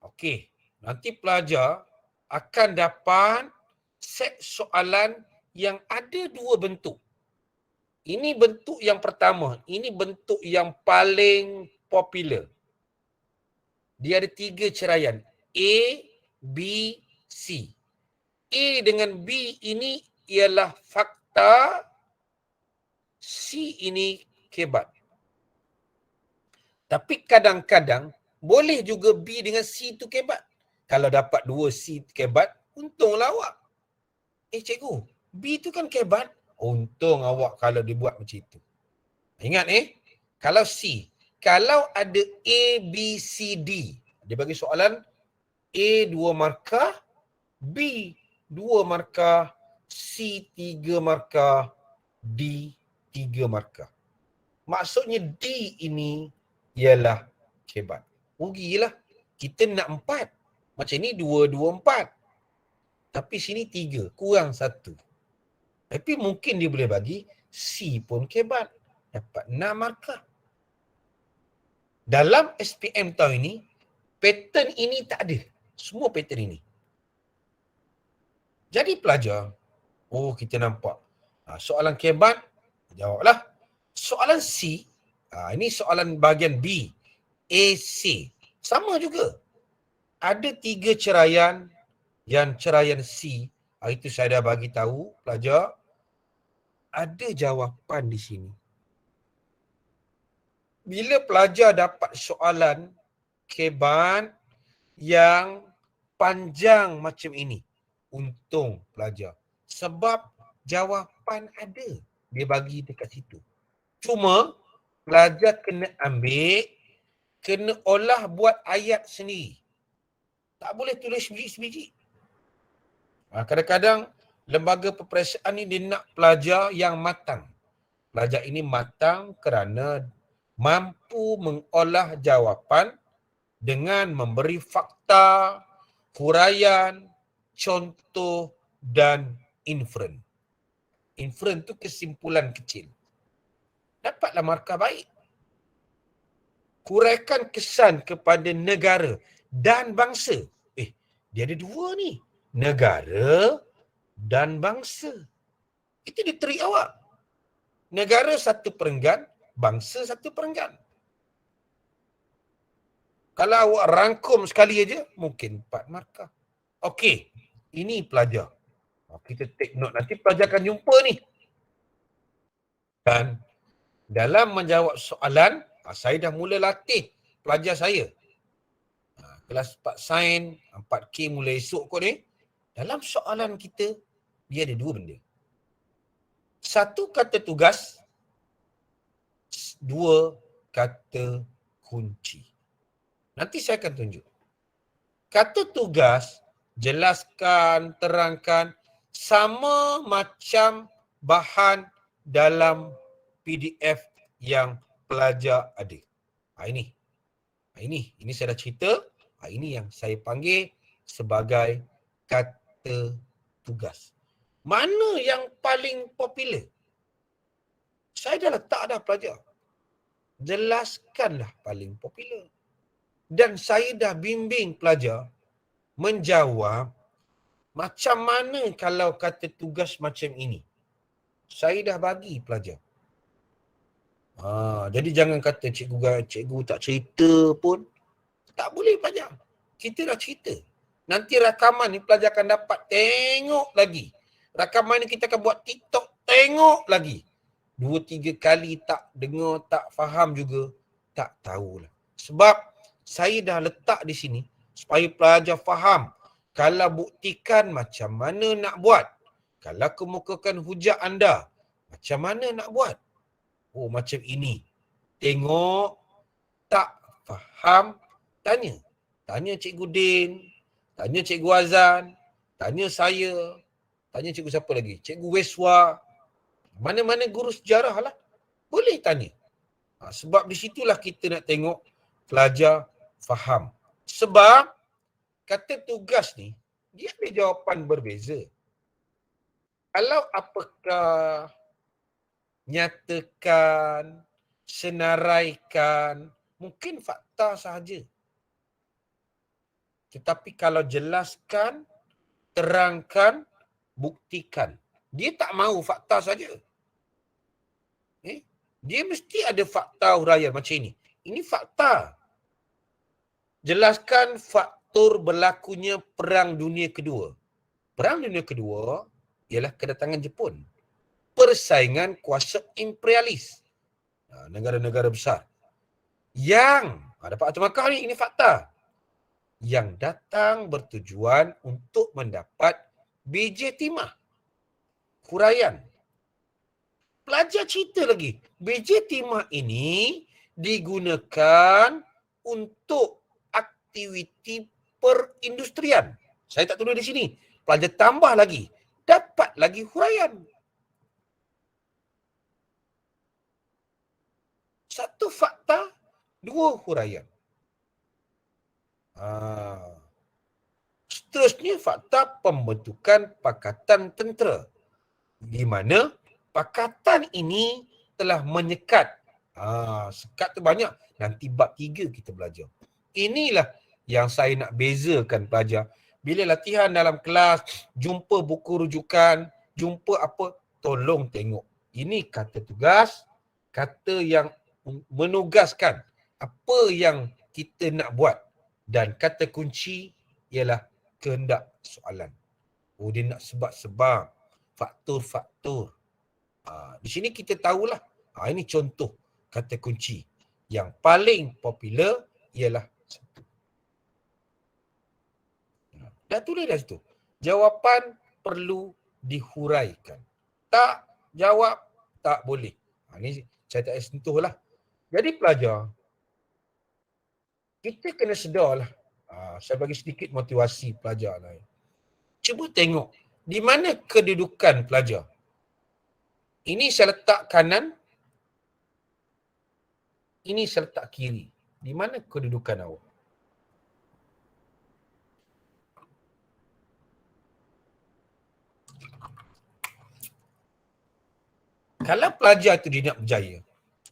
okey, nanti pelajar akan dapat set soalan yang ada dua bentuk. Ini bentuk yang pertama. Ini bentuk yang paling popular. Dia ada 3 ceraian. A, B, C. A dengan B ini ialah fakta. C ini kebat. Tapi kadang-kadang boleh juga B dengan C tu kebat. Kalau dapat 2 C kebat, untunglah awak. Cikgu, B tu kan kebat. Untung awak kalau dibuat macam itu. Ingat kalau C, kalau ada A, B, C, D, dia bagi soalan A 2 markah, B 2 markah, C 3 markah, D 3 markah. Maksudnya D ini ialah kebat. Rugilah. Kita nak 4. Macam ni 2, 2, 4. Tapi sini 3, kurang 1. Tapi mungkin dia boleh bagi C pun kebat. Dapat 6 markah. Dalam SPM tahun ini, pattern ini tak ada. Semua pattern ini. Jadi pelajar, kita nampak. Soalan kebat, jawablah. Soalan C, ini soalan bahagian B. AC. Sama juga. Ada 3 ceraian. Yang ceraian C, itu saya dah bagi tahu pelajar. Ada jawapan di sini. Bila pelajar dapat soalan kebat yang panjang macam ini, untung pelajar. Sebab jawapan ada. Dia bagi dekat situ. Cuma pelajar kena ambil, kena olah buat ayat sendiri. Tak boleh tulis sebiji-sebiji. Kadang-kadang lembaga peperiksaan ni dia nak pelajar yang matang. Pelajar ini matang kerana mampu mengolah jawapan dengan memberi fakta, huraian, contoh dan inferen. Inferen tu kesimpulan kecil. Dapatlah markah baik. Huraikan kesan kepada negara dan bangsa. Dia ada 2 ni. Negara dan bangsa. Itu dia trik awak. Negara 1 perenggan, bangsa 1 perenggan. Kalau awak rangkum sekali aja, mungkin 4 markah. Okey, ini pelajar. Kita take note. Nanti pelajar akan jumpa ni. Dan dalam menjawab soalan, saya dah mula latih pelajar saya. Kelas 4 sains, 4K mula esok kot ni. Dalam soalan kita, dia ada 2 benda. 1 kata tugas, 2 kata kunci. Nanti saya akan tunjuk. Kata tugas, jelaskan, terangkan, sama macam bahan dalam PDF yang pelajar ada. Ini saya dah cerita. Ini yang saya panggil sebagai kata tugas. Mana yang paling popular? Saya dah letak dah pelajar. Jelaskanlah paling popular. Dan saya dah bimbing pelajar menjawab macam mana kalau kata tugas macam ini. Saya dah bagi pelajar. Jadi jangan kata cikgu tak cerita pun. Tak boleh pelajar. Kita dah cerita. Nanti rakaman ni pelajar akan dapat tengok lagi. Rakaman ni kita akan buat TikTok, tengok lagi. 2-3 kali tak dengar, tak faham juga, tak tahulah. Sebab saya dah letak di sini supaya pelajar faham. Kalau buktikan macam mana nak buat. kalau kemukakan hujah anda, macam mana nak buat? Oh, macam ini. Tengok, tak faham, tanya. Tanya Cikgu Din, tanya Cikgu Azan, tanya saya, tanya cikgu siapa lagi? Cikgu Weswa, mana-mana guru sejarah lah. Boleh tanya. Sebab di situlah kita nak tengok pelajar faham. Sebab kata tugas ni, dia ada jawapan berbeza. Kalau apakah nyatakan, senaraikan, mungkin fakta sahaja. Tetapi kalau jelaskan, terangkan, buktikan. Dia tak mahu fakta saja. Dia mesti ada fakta huraian macam ini. Ini fakta. Jelaskan faktor berlakunya Perang Dunia Kedua. Perang Dunia Kedua ialah kedatangan Jepun. Persaingan kuasa imperialis. Negara-negara besar. Yang, dapat Atul Makah ni, ini fakta. Yang datang bertujuan untuk mendapat BJ Timah. Huraian. Pelajar cerita lagi. BJ Timah ini digunakan untuk aktiviti perindustrian. Saya tak tulis di sini. Pelajar tambah lagi. Dapat lagi huraian. Satu fakta, dua huraian. Seterusnya fakta pembentukan Pakatan Tentera. Di mana pakatan ini telah menyekat. Sekat tu banyak. Nanti bab 3 kita belajar. Inilah yang saya nak bezakan pelajar. Bila latihan dalam kelas, jumpa buku rujukan, jumpa apa, tolong tengok. Ini kata tugas, kata yang menugaskan apa yang kita nak buat. Dan kata kunci ialah kehendak soalan. Oh, dia nak sebab-sebab, faktor-faktor. Di sini kita tahulah. Ini contoh kata kunci. Yang paling popular ialah satu. Dah tulis dah situ. Jawapan perlu dihuraikan. Tak jawab, tak boleh. Ini saya tak sentuh lah. Jadi pelajar, kita kena sedarlah. Saya bagi sedikit motivasi pelajar lah. Cuba tengok, di mana kedudukan pelajar? Ini saya letak kanan, ini saya letak kiri. Di mana kedudukan awak? Kalau pelajar itu dia nak berjaya,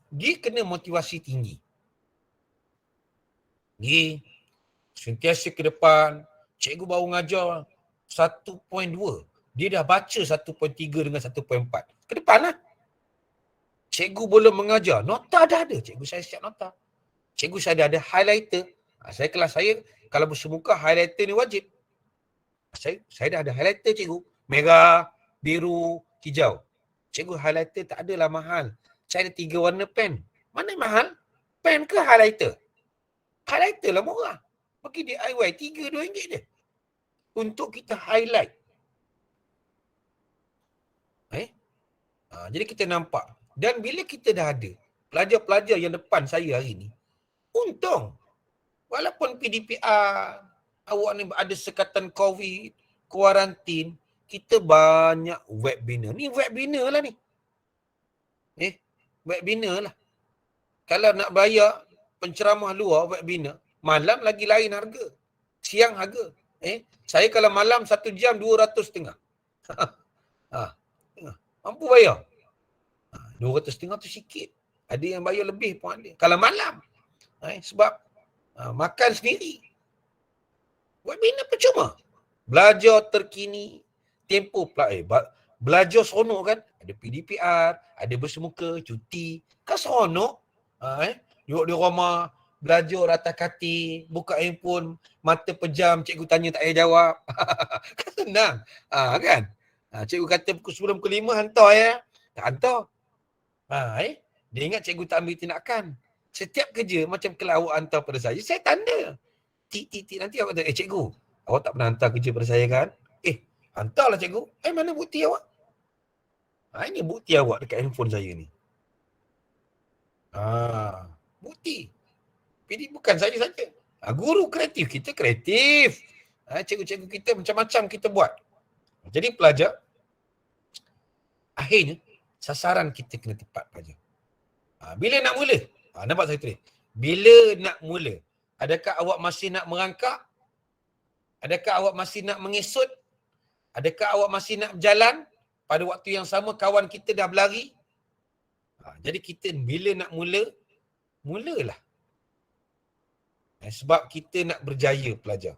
dia kena motivasi tinggi. Dia sentiasa ke depan, cikgu baru ngajar 1.2. Dia dah baca 1.3 dengan 1.4. Ke depan lah. Cikgu belum mengajar, nota dah ada. Cikgu saya siap nota. Cikgu saya dah ada highlighter. Kelas saya, kalau bersemuka highlighter ni wajib. Saya dah ada highlighter cikgu. Merah, biru, hijau. Cikgu highlighter tak adalah mahal. Saya ada 3 warna pen. Mana mahal? Pen ke highlighter? Highlighter lah murah. Pergi DIY RM3-2 je. Untuk kita highlight. Jadi kita nampak. Dan bila kita dah ada pelajar-pelajar yang depan saya hari ni, untung. Walaupun PDPR, awak ni ada sekatan COVID, kuarantin, kita banyak webinar. Ni webinar lah ni. Webinar lah. Kalau nak bayar penceramah luar webinar, malam lagi lain harga. Siang harga. Saya kalau malam 1 jam 200.5. Mampu bayar. 200.5 tu sikit. Ada yang bayar lebih pun ada. Kalau malam. Sebab makan sendiri. Webinar percuma. Belajar terkini. Tempoh belajar seronok kan. Ada PDPR, ada bersemuka, cuti. Kan seronok. Duduk di rumah, belajar atas katil, buka handphone, mata pejam, cikgu tanya tak payah jawab. Kan senang. Kan? Cikgu kata pukul 10, pukul 5 hantar ya. Tak hantar. Dia ingat cikgu tak ambil tindakan. Setiap kerja macam kalau awak hantar pada saya tanda. Tik nanti awak kata, cikgu, awak tak pernah hantar kerja pada saya kan? Hantarlah cikgu. Mana bukti awak? Ini bukti awak dekat handphone saya ni. Bukti. Jadi bukan saya saja. Guru kreatif kita kreatif. Cikgu-cikgu kita macam-macam kita buat. Jadi pelajar, akhirnya sasaran kita kena tepat pelajar. Bila nak mula? Nampak saya tulis. Bila nak mula? Adakah awak masih nak merangkak? Adakah awak masih nak mengesut? Adakah awak masih nak berjalan? Pada waktu yang sama kawan kita dah berlari? Jadi kita bila nak mula, mulalah. Sebab kita nak berjaya pelajar.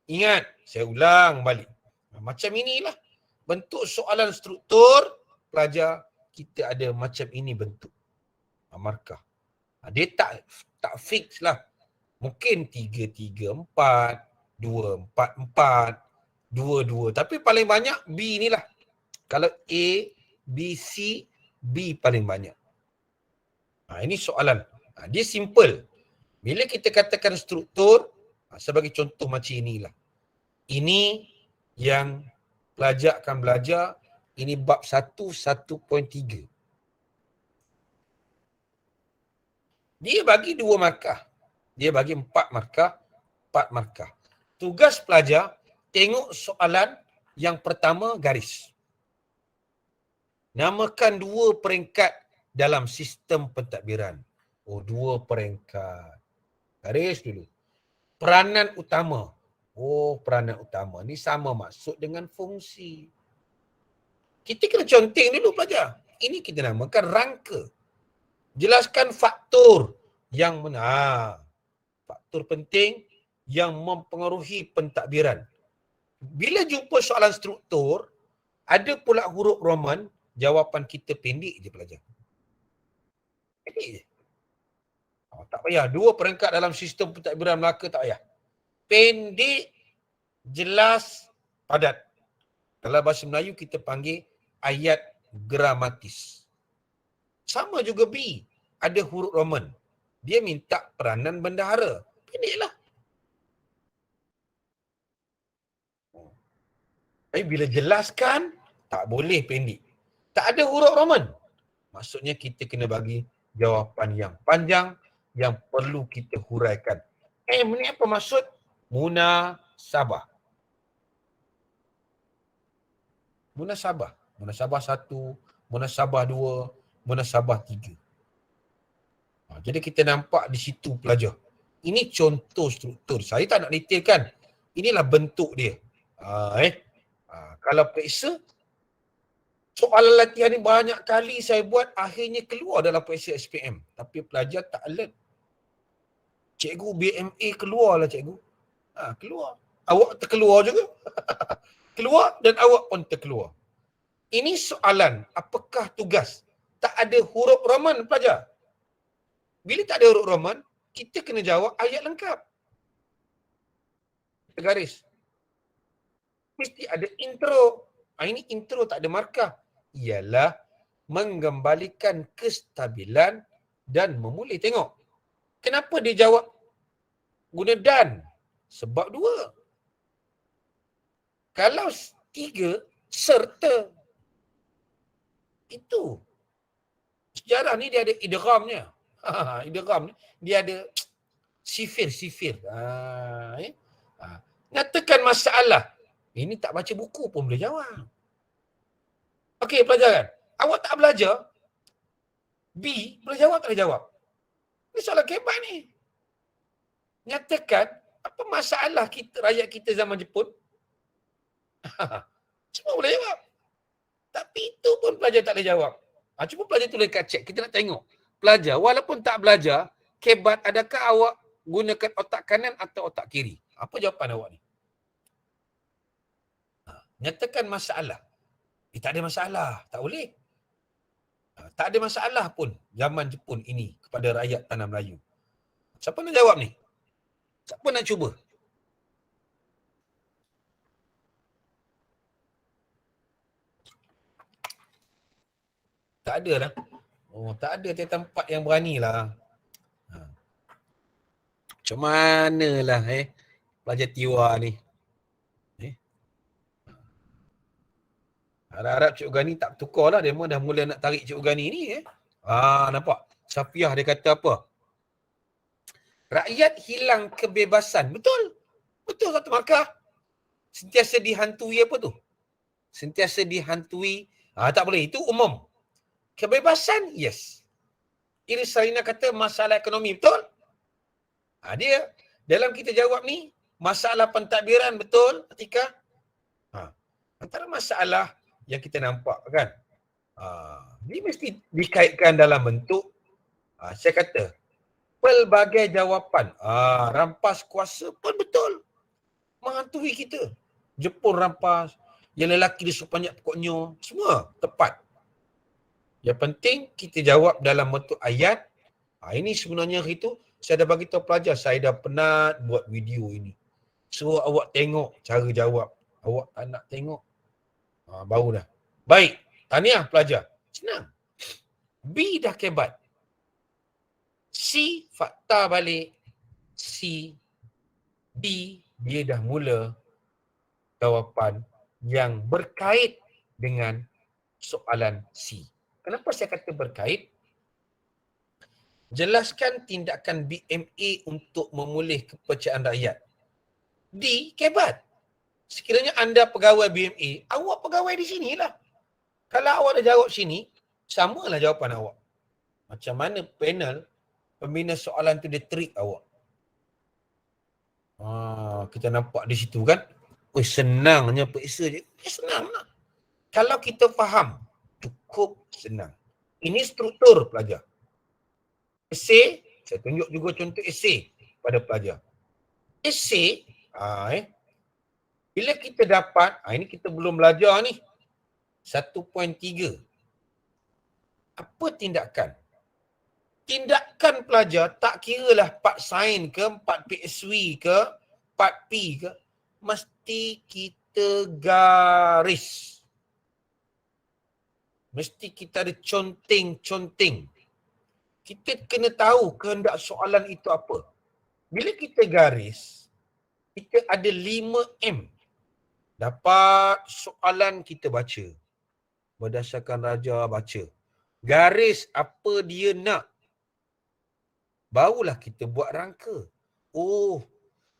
Ingat, saya ulang balik. Macam inilah bentuk soalan struktur pelajar kita ada macam ini bentuk. Markah. Dia tak fix lah. Mungkin 3-3-4, 2-4-4, 2-2. Tapi paling banyak B ni lah. Kalau A, B, C, B paling banyak. Ini soalan. Dia simple. Bila kita katakan struktur, sebagai contoh macam inilah. Ini yang pelajar akan belajar. Ini bab 1, 1.3. Dia bagi 2 markah. Dia bagi 4 markah. 4 markah. Tugas pelajar, tengok soalan yang pertama garis. Namakan 2 peringkat dalam sistem pentadbiran. 2 peringkat. Garis dulu. Peranan utama. Peranan utama. Ni sama maksud dengan fungsi. Kita kena conteng dulu pelajar. Ini kita namakan rangka. Jelaskan faktor yang faktor penting yang mempengaruhi pentadbiran. Bila jumpa soalan struktur, ada pula huruf Roman, jawapan kita pendek je pelajar. Pendek je. Tak payah. 2 peringkat dalam sistem pentadbiran Melaka tak payah. Pendek, jelas, padat. Dalam bahasa Melayu kita panggil ayat gramatis. Sama juga B. Ada huruf Roman. Dia minta peranan bendahara. Pendeklah. Tapi bila jelaskan, tak boleh pendek. Tak ada huruf Roman. Maksudnya kita kena bagi jawapan yang panjang yang perlu kita huraikan. Ni apa maksud? Munasabah. Munasabah. Munasabah 1, munasabah 2, munasabah 3. Jadi kita nampak di situ pelajar. Ini contoh struktur. Saya tak nak detailkan. Inilah bentuk dia. Kalau periksa, soalan latihan ni banyak kali saya buat, akhirnya keluar dalam periksa SPM. Tapi pelajar tak alert. Cikgu BMA keluarlah cikgu. Keluar. Awak terkeluar juga. Keluar dan awak pun terkeluar. Ini soalan, apakah tugas? Tak ada huruf Roman pelajar. Bila tak ada huruf Roman, kita kena jawab ayat lengkap. Kita garis. Mesti ada intro. Ini intro tak ada markah. Ialah mengembalikan kestabilan dan memulai. Tengok. Kenapa dia jawab guna dan? Sebab 2. Kalau 3, serta. Itu. Sejarah ni dia ada idghamnya. Idgham ni dia ada sifir. Nyatakan masalah. Ini tak baca buku pun boleh jawab. Okey, pelajaran. Awak tak belajar, B boleh jawab tak boleh jawab? Ini soalan kebat ni. Nyatakan apa masalah kita, rakyat kita zaman Jepun. Semua boleh jawab. Tapi itu pun pelajar tak boleh jawab. Cuba pelajar tulis kat chat. Kita nak tengok. Pelajar, walaupun tak belajar, kebat, adakah awak gunakan otak kanan atau otak kiri? Apa jawapan awak ni? Nyatakan masalah. Tak ada masalah. Tak boleh. Tak ada masalah pun zaman Jepun ini kepada rakyat tanah Melayu. Siapa nak jawab ni? Siapa nak cuba? Tak ada lah. Tak ada tempat yang berani lah. Macam mana lah pelajar Tiwa ni. Harap-harap Cik Gani tak bertukar lah. Dia memang dah mula nak tarik Cik Gani ni. Nampak? Safiah dia kata apa? Rakyat hilang kebebasan. Betul. Betul satu markah. Sentiasa dihantui apa tu? Sentiasa dihantui. Tak boleh. Itu umum. Kebebasan, yes. Iris Sarina kata masalah ekonomi. Betul? Dia dalam kita jawab ni, masalah pentadbiran. Betul, Atika? Antara masalah yang kita nampak kan, dia mesti dikaitkan dalam bentuk, saya kata, pelbagai jawapan. Rampas kuasa pun betul. Menghantui kita. Jepun rampas, yang lelaki dia suruh banyak pokoknya, semua tepat. Yang penting kita jawab dalam bentuk ayat. Ini sebenarnya itu, saya dah bagi tahu pelajar, saya dah penat buat video ini. Suruh awak tengok cara jawab. Awak tak nak tengok. Baru dah. Baik, tahniah pelajar. Senang. B dah kebat. C fakta balik. C, D dia dah mula jawapan yang berkait dengan soalan C. Kenapa saya kata berkait? Jelaskan tindakan BMA untuk memulih kepercayaan rakyat. D, kebat. Sekiranya anda pegawai BMA, awak pegawai di sinilah. Kalau awak dah jawab sini, samalah jawapan awak. Macam mana panel pembina soalan tu dia treat awak. Kita nampak di situ kan. Senangnya periksa je. Senang lah. Kalau kita faham, cukup senang. Ini struktur pelajar. Esei, saya tunjuk juga contoh esei pada pelajar. Esei, bila kita dapat, ini kita belum belajar ni, 1.3. Apa tindakan? Tindakan pelajar tak kiralah part sain ke, part PSW ke, part P ke, mesti kita garis. Mesti kita ada conteng-conteng. Kita kena tahu kehendak soalan itu apa. Bila kita garis, kita ada 5M. Dapat soalan kita baca. Berdasarkan raja baca. Garis apa dia nak. Barulah kita buat rangka.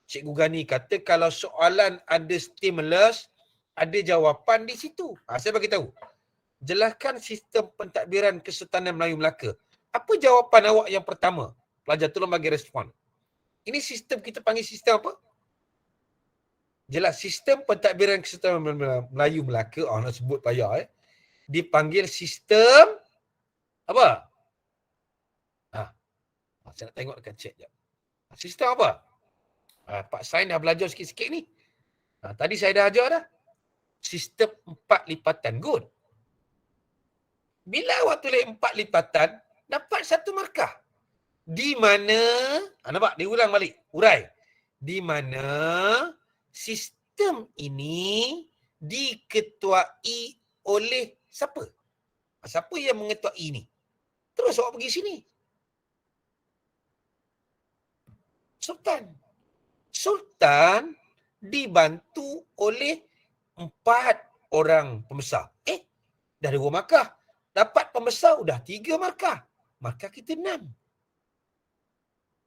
Cikgu Gani kata kalau soalan ada stimulus, ada jawapan di situ. Saya bagi tahu. Jelaskan sistem pentadbiran Kesultanan Melayu Melaka. Apa jawapan awak yang pertama? Pelajar tolong bagi respon. Ini sistem kita panggil sistem apa? Jelas, sistem pentadbiran Kesultanan Melayu Melaka, nak sebut payah dipanggil sistem apa? Saya nak tengok dekat chat jap. Sistem apa? Pak Sain dah belajar sikit-sikit ni. Tadi saya dah ajar dah. Sistem 4 lipatan. Good. Bila awak tulis 4 lipatan, dapat 1 markah. Di mana, nampak? Dia ulang balik. Urai. Di mana sistem ini diketuai oleh siapa? Siapa yang mengetuai ini? Terus awak pergi sini. Sultan. Sultan dibantu oleh 4 orang pembesar. Dah 2 markah. Dapat pembesar dah 3 markah. Markah kita 6.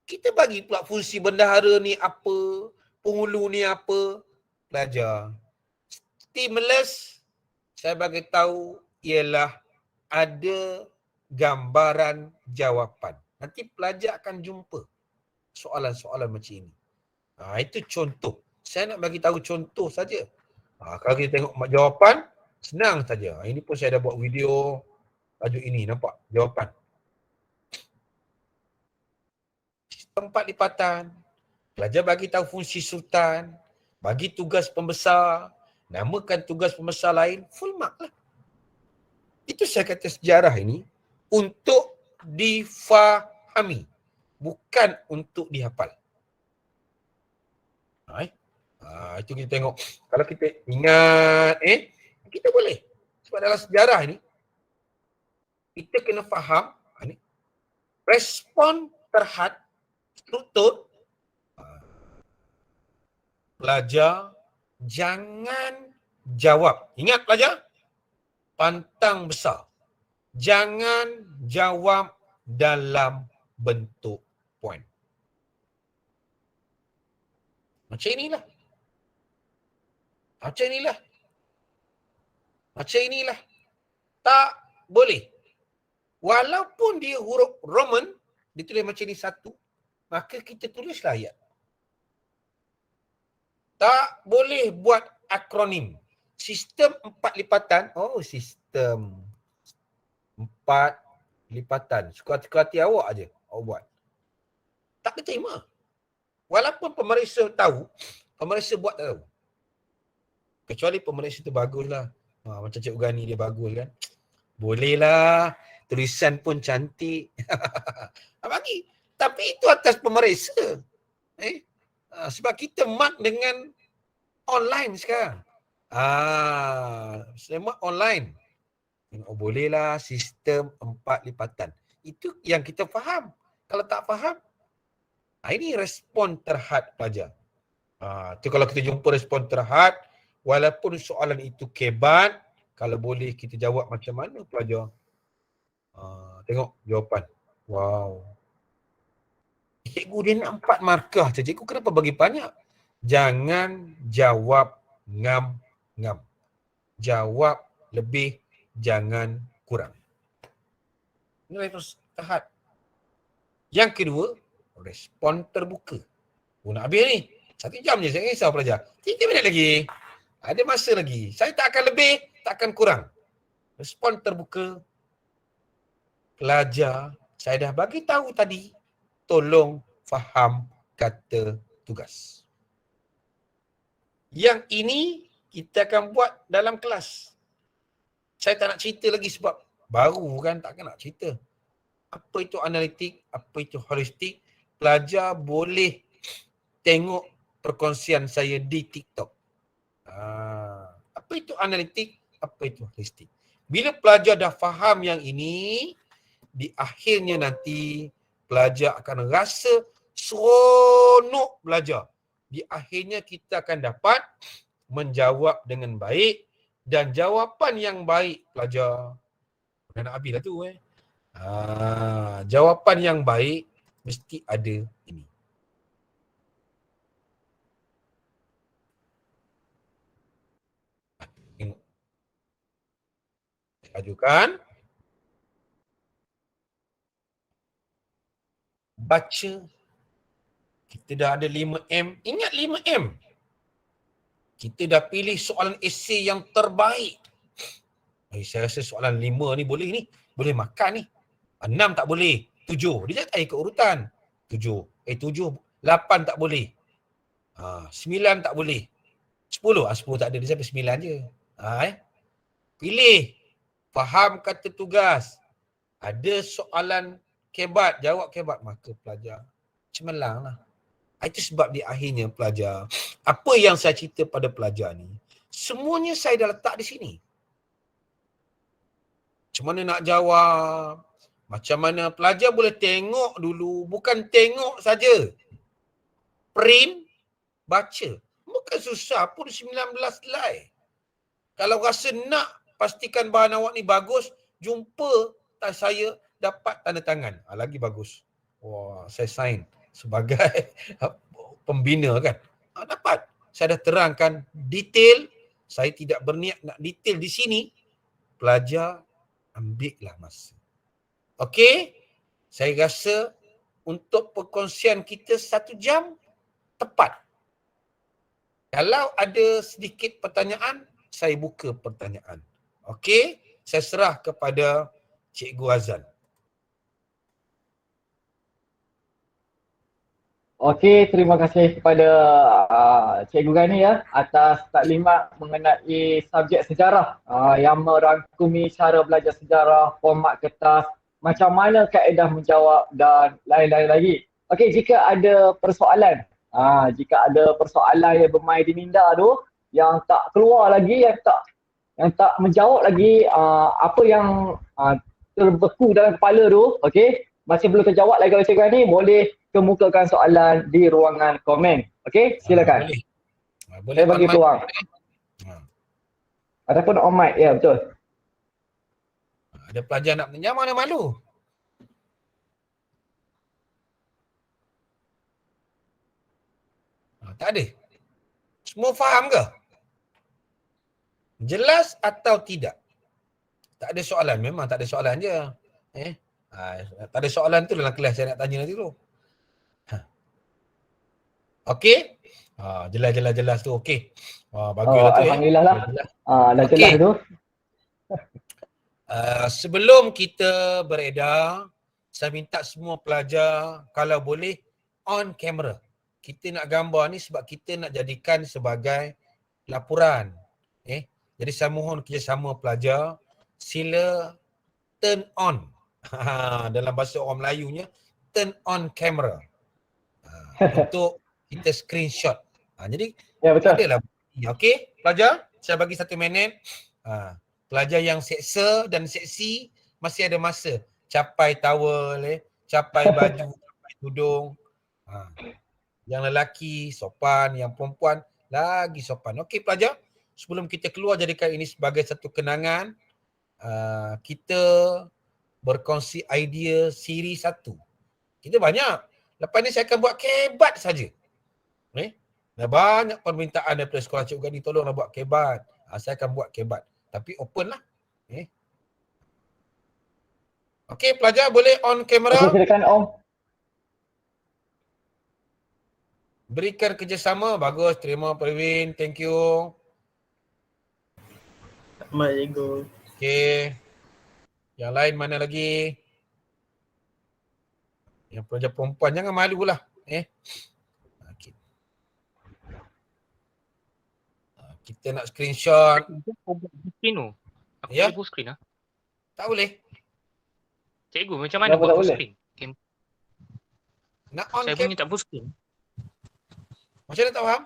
Kita bagi pula fungsi bendahara ni apa, penghulu ni apa. Pelajar. Stimulus, saya bagi tahu ialah ada gambaran jawapan. Nanti pelajar akan jumpa soalan-soalan macam ini. Itu contoh. Saya nak bagi tahu contoh saja. Kalau kita tengok jawapan, senang saja. Ini pun saya dah buat video tajuk ini. Nampak jawapan. Sistem 4 lipatan. Pelajar bagi tahu fungsi sultan. Bagi tugas pembesar. Namakan tugas pembesar lain. Full mark lah. Itu saya kata sejarah ini untuk difahami. Bukan untuk dihafal. Itu kita tengok. Kalau kita ingat, kita boleh. Sebab dalam sejarah ini, kita kena faham respon terhadap struktur. Pelajar jangan jawab. Ingat pelajar, pantang besar. Jangan jawab dalam bentuk point. Macam inilah. Macam inilah. Macam inilah. Tak boleh. Walaupun dia huruf Roman, ditulis macam ni satu, maka kita tulislah ayat. Tak boleh buat akronim. Sistem 4 lipatan. Oh, sistem 4 lipatan. Suka hati awak aje awak buat. Tak diterima. Walaupun pemeriksa tahu, pemeriksa buat tak tahu. Kecuali pemeriksa tu baguslah. Macam Cikgu Gani dia bagus kan. Bolehlah. Tulisan pun cantik. Bagi. Tapi itu atas pemeriksa. Sebab kita mark dengan online sekarang. Semua online. Oh, bolehlah sistem 4 lipatan. Itu yang kita faham. Kalau tak faham, ini respon terhad pelajar. Itu kalau kita jumpa respon terhad, walaupun soalan itu kebat, kalau boleh kita jawab macam mana pelajar. Tengok jawapan. Wow. Cikgu dia nak 4 markah je. Cikgu kenapa bagi banyak? Jangan jawab ngam-ngam. Jawab lebih, jangan kurang. Ini level tahap. Yang kedua, respon terbuka. Nak habis ni. 1 jam je saya risau pelajar. 3 minit lagi. Ada masa lagi. Saya tak akan lebih, tak akan kurang. Respon terbuka. Pelajar, saya dah bagi tahu tadi, tolong faham kata tugas. Yang ini kita akan buat dalam kelas. Saya tak nak cerita lagi sebab baru kan, takkan nak cerita. Apa itu analitik, apa itu holistik. Pelajar boleh tengok perkongsian saya di TikTok. Apa itu analitik, apa itu holistik. Bila pelajar dah faham yang ini, di akhirnya nanti pelajar akan rasa seronok belajar. Di akhirnya kita akan dapat menjawab dengan baik dan jawapan yang baik pelajar. Dah nak habis dah tu jawapan yang baik mesti ada ini. Tengok. Ajukan. Baca. Kita dah ada 5M. Ingat 5M. Kita dah pilih soalan esei yang terbaik. Saya rasa soalan 5 ni boleh ni. Boleh makan ni. 6 tak boleh. 7. Dia tak ikut urutan. 7. 8 tak boleh. 9 tak boleh. 10. 10 tak ada. Dia sampai 9 je. Pilih. Faham kata tugas. Ada soalan kebat, jawab kebat, maka pelajar cemerlang lah. Itu sebab di akhirnya pelajar, apa yang saya cerita pada pelajar ni, semuanya saya dah letak di sini. Macam mana nak jawab, macam mana pelajar boleh tengok dulu, bukan tengok saja. Print, baca. Bukan susah pun 19 slide. Kalau rasa nak pastikan bahan awak ni bagus, jumpa saya dapat tanda tangan. Lagi bagus. Wah, saya sign sebagai pembina kan. Dapat. Saya dah terangkan detail. Saya tidak berniat nak detail di sini. Pelajar, ambillah masa. Okey? Saya rasa untuk perkongsian kita 1 jam, tepat. Kalau ada sedikit pertanyaan, saya buka pertanyaan. Okey? Saya serah kepada Cikgu Azan. Okey, terima kasih kepada Cikgu Gani atas taklimat mengenai subjek sejarah yang merangkumi cara belajar sejarah, format kertas, macam mana kaedah menjawab dan lain-lain lagi. Okey, jika ada persoalan, yang bermain di minda tu, yang tak keluar lagi, yang tak menjawab lagi apa yang terbeku dalam kepala tu, okey, masih belum terjawab lagi oleh Cikgu Gani, boleh kemukakan soalan di ruangan komen. Okey, silakan. Boleh saya bagi peluang. Ataupun on mic, ya betul. Ada pelajar nak pinjam mana malu? Tak ada. Semua faham ke? Jelas atau tidak? Tak ada soalan. Memang tak ada soalan je. Tak ada soalan tu dalam kelas saya nak tanya nanti tu. Okey? Jelas tu. Okey. Baguslah tu Alhamdulillah lah. Jelas. Dah Okey. jelas tu. Sebelum kita beredar, saya minta semua pelajar kalau boleh on camera. Kita nak gambar ni sebab kita nak jadikan sebagai laporan. Jadi saya mohon kerjasama pelajar, sila turn on. Dalam bahasa orang Melayunya, turn on camera. Untuk kita screenshot. Jadi Ya, betul. adalah. Okey, pelajar, saya bagi 1 minit. Pelajar yang seksa dan seksi masih ada masa. Capai towel, capai baju, capai tudung. Yang lelaki sopan, yang perempuan lagi sopan. Okey pelajar, sebelum kita keluar jadikan ini sebagai satu kenangan, kita berkongsi idea siri 1. Kita banyak. Lepas ni saya akan buat kebat saja. Dah banyak permintaan daripada sekolah Cik Gani, tolonglah buat kebat. Saya akan buat kebat. Tapi open lah. Okey pelajar, boleh on kamera. Okey, silakan Om. Berikan kerjasama. Bagus. Terima Perwin. Thank you. Sama cikgu. Okey. Yang lain mana lagi? Yang pelajar perempuan jangan malulah. Okay. Kita nak screenshot. Screen tu. Aku Ya? boleh full screen lah. Tak boleh. Cikgu macam mana Kenapa buat tak full boleh? screen? Nak on Saya cam. punya tak full screen. Macam mana tak faham?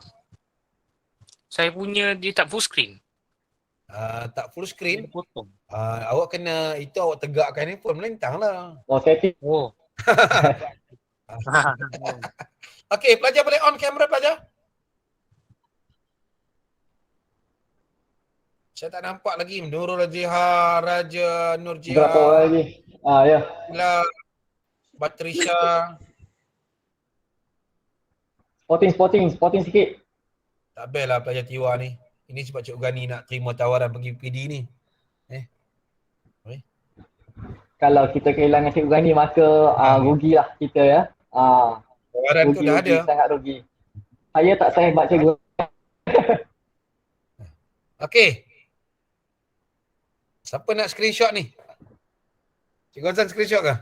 Saya punya dia tak full screen. Tak full screen. Dia potong. Awak kena, itu awak tegakkan handphone, melintang lah. Setting. Oh. Okey, pelajar boleh on kamera pelajar? Saya tak nampak lagi. Nurul Jiha, Raja Nur Jiha. Berapa orang lagi? Ya. Ila, Batrisha. Spotting sikit. Tak best lah pelajar Tiwa ni. Ini sebab Cik Gani nak terima tawaran pergi PD ni. Kalau kita kehilangan Cikgu Gani maka rugilah kita ya. Tawaran tu dah ada. Sangat rugi. Saya tak sehebat Cikgu. Okey. Siapa nak screenshot ni? Cikgu Azan screenshot ke?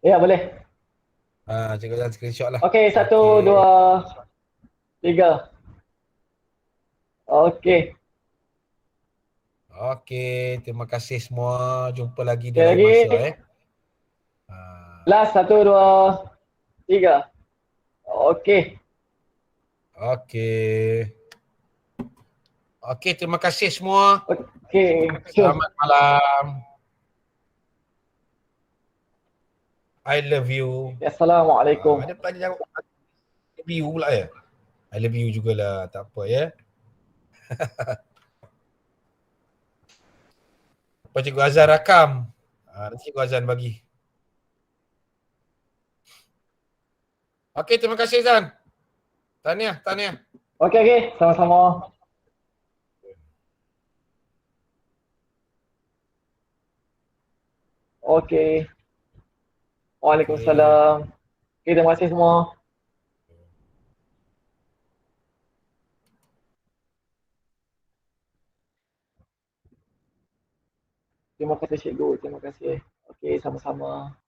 Ya, boleh. Cikgu Azan screenshot lah. Okey, 1, 2, 3. Okey. Okey, terima kasih semua. Jumpa lagi Sekali dalam lagi. masa Last 1, 2, 3. Okey. Okey. Okey, terima kasih semua. Okey. Selamat malam. I love you. Assalamualaikum. Ada pelajar jawab I love you pula ya? I love you jugalah, tak apa ya. Apa Cikgu Azan rakam? Nanti Cikgu Azan bagi. Okey, terima kasih Azan. Tahniah. Okey. Sama-sama. Okey. Waalaikumsalam. Okey, terima kasih semua. Terima kasih Cikgu. Terima kasih. Okey, sama-sama.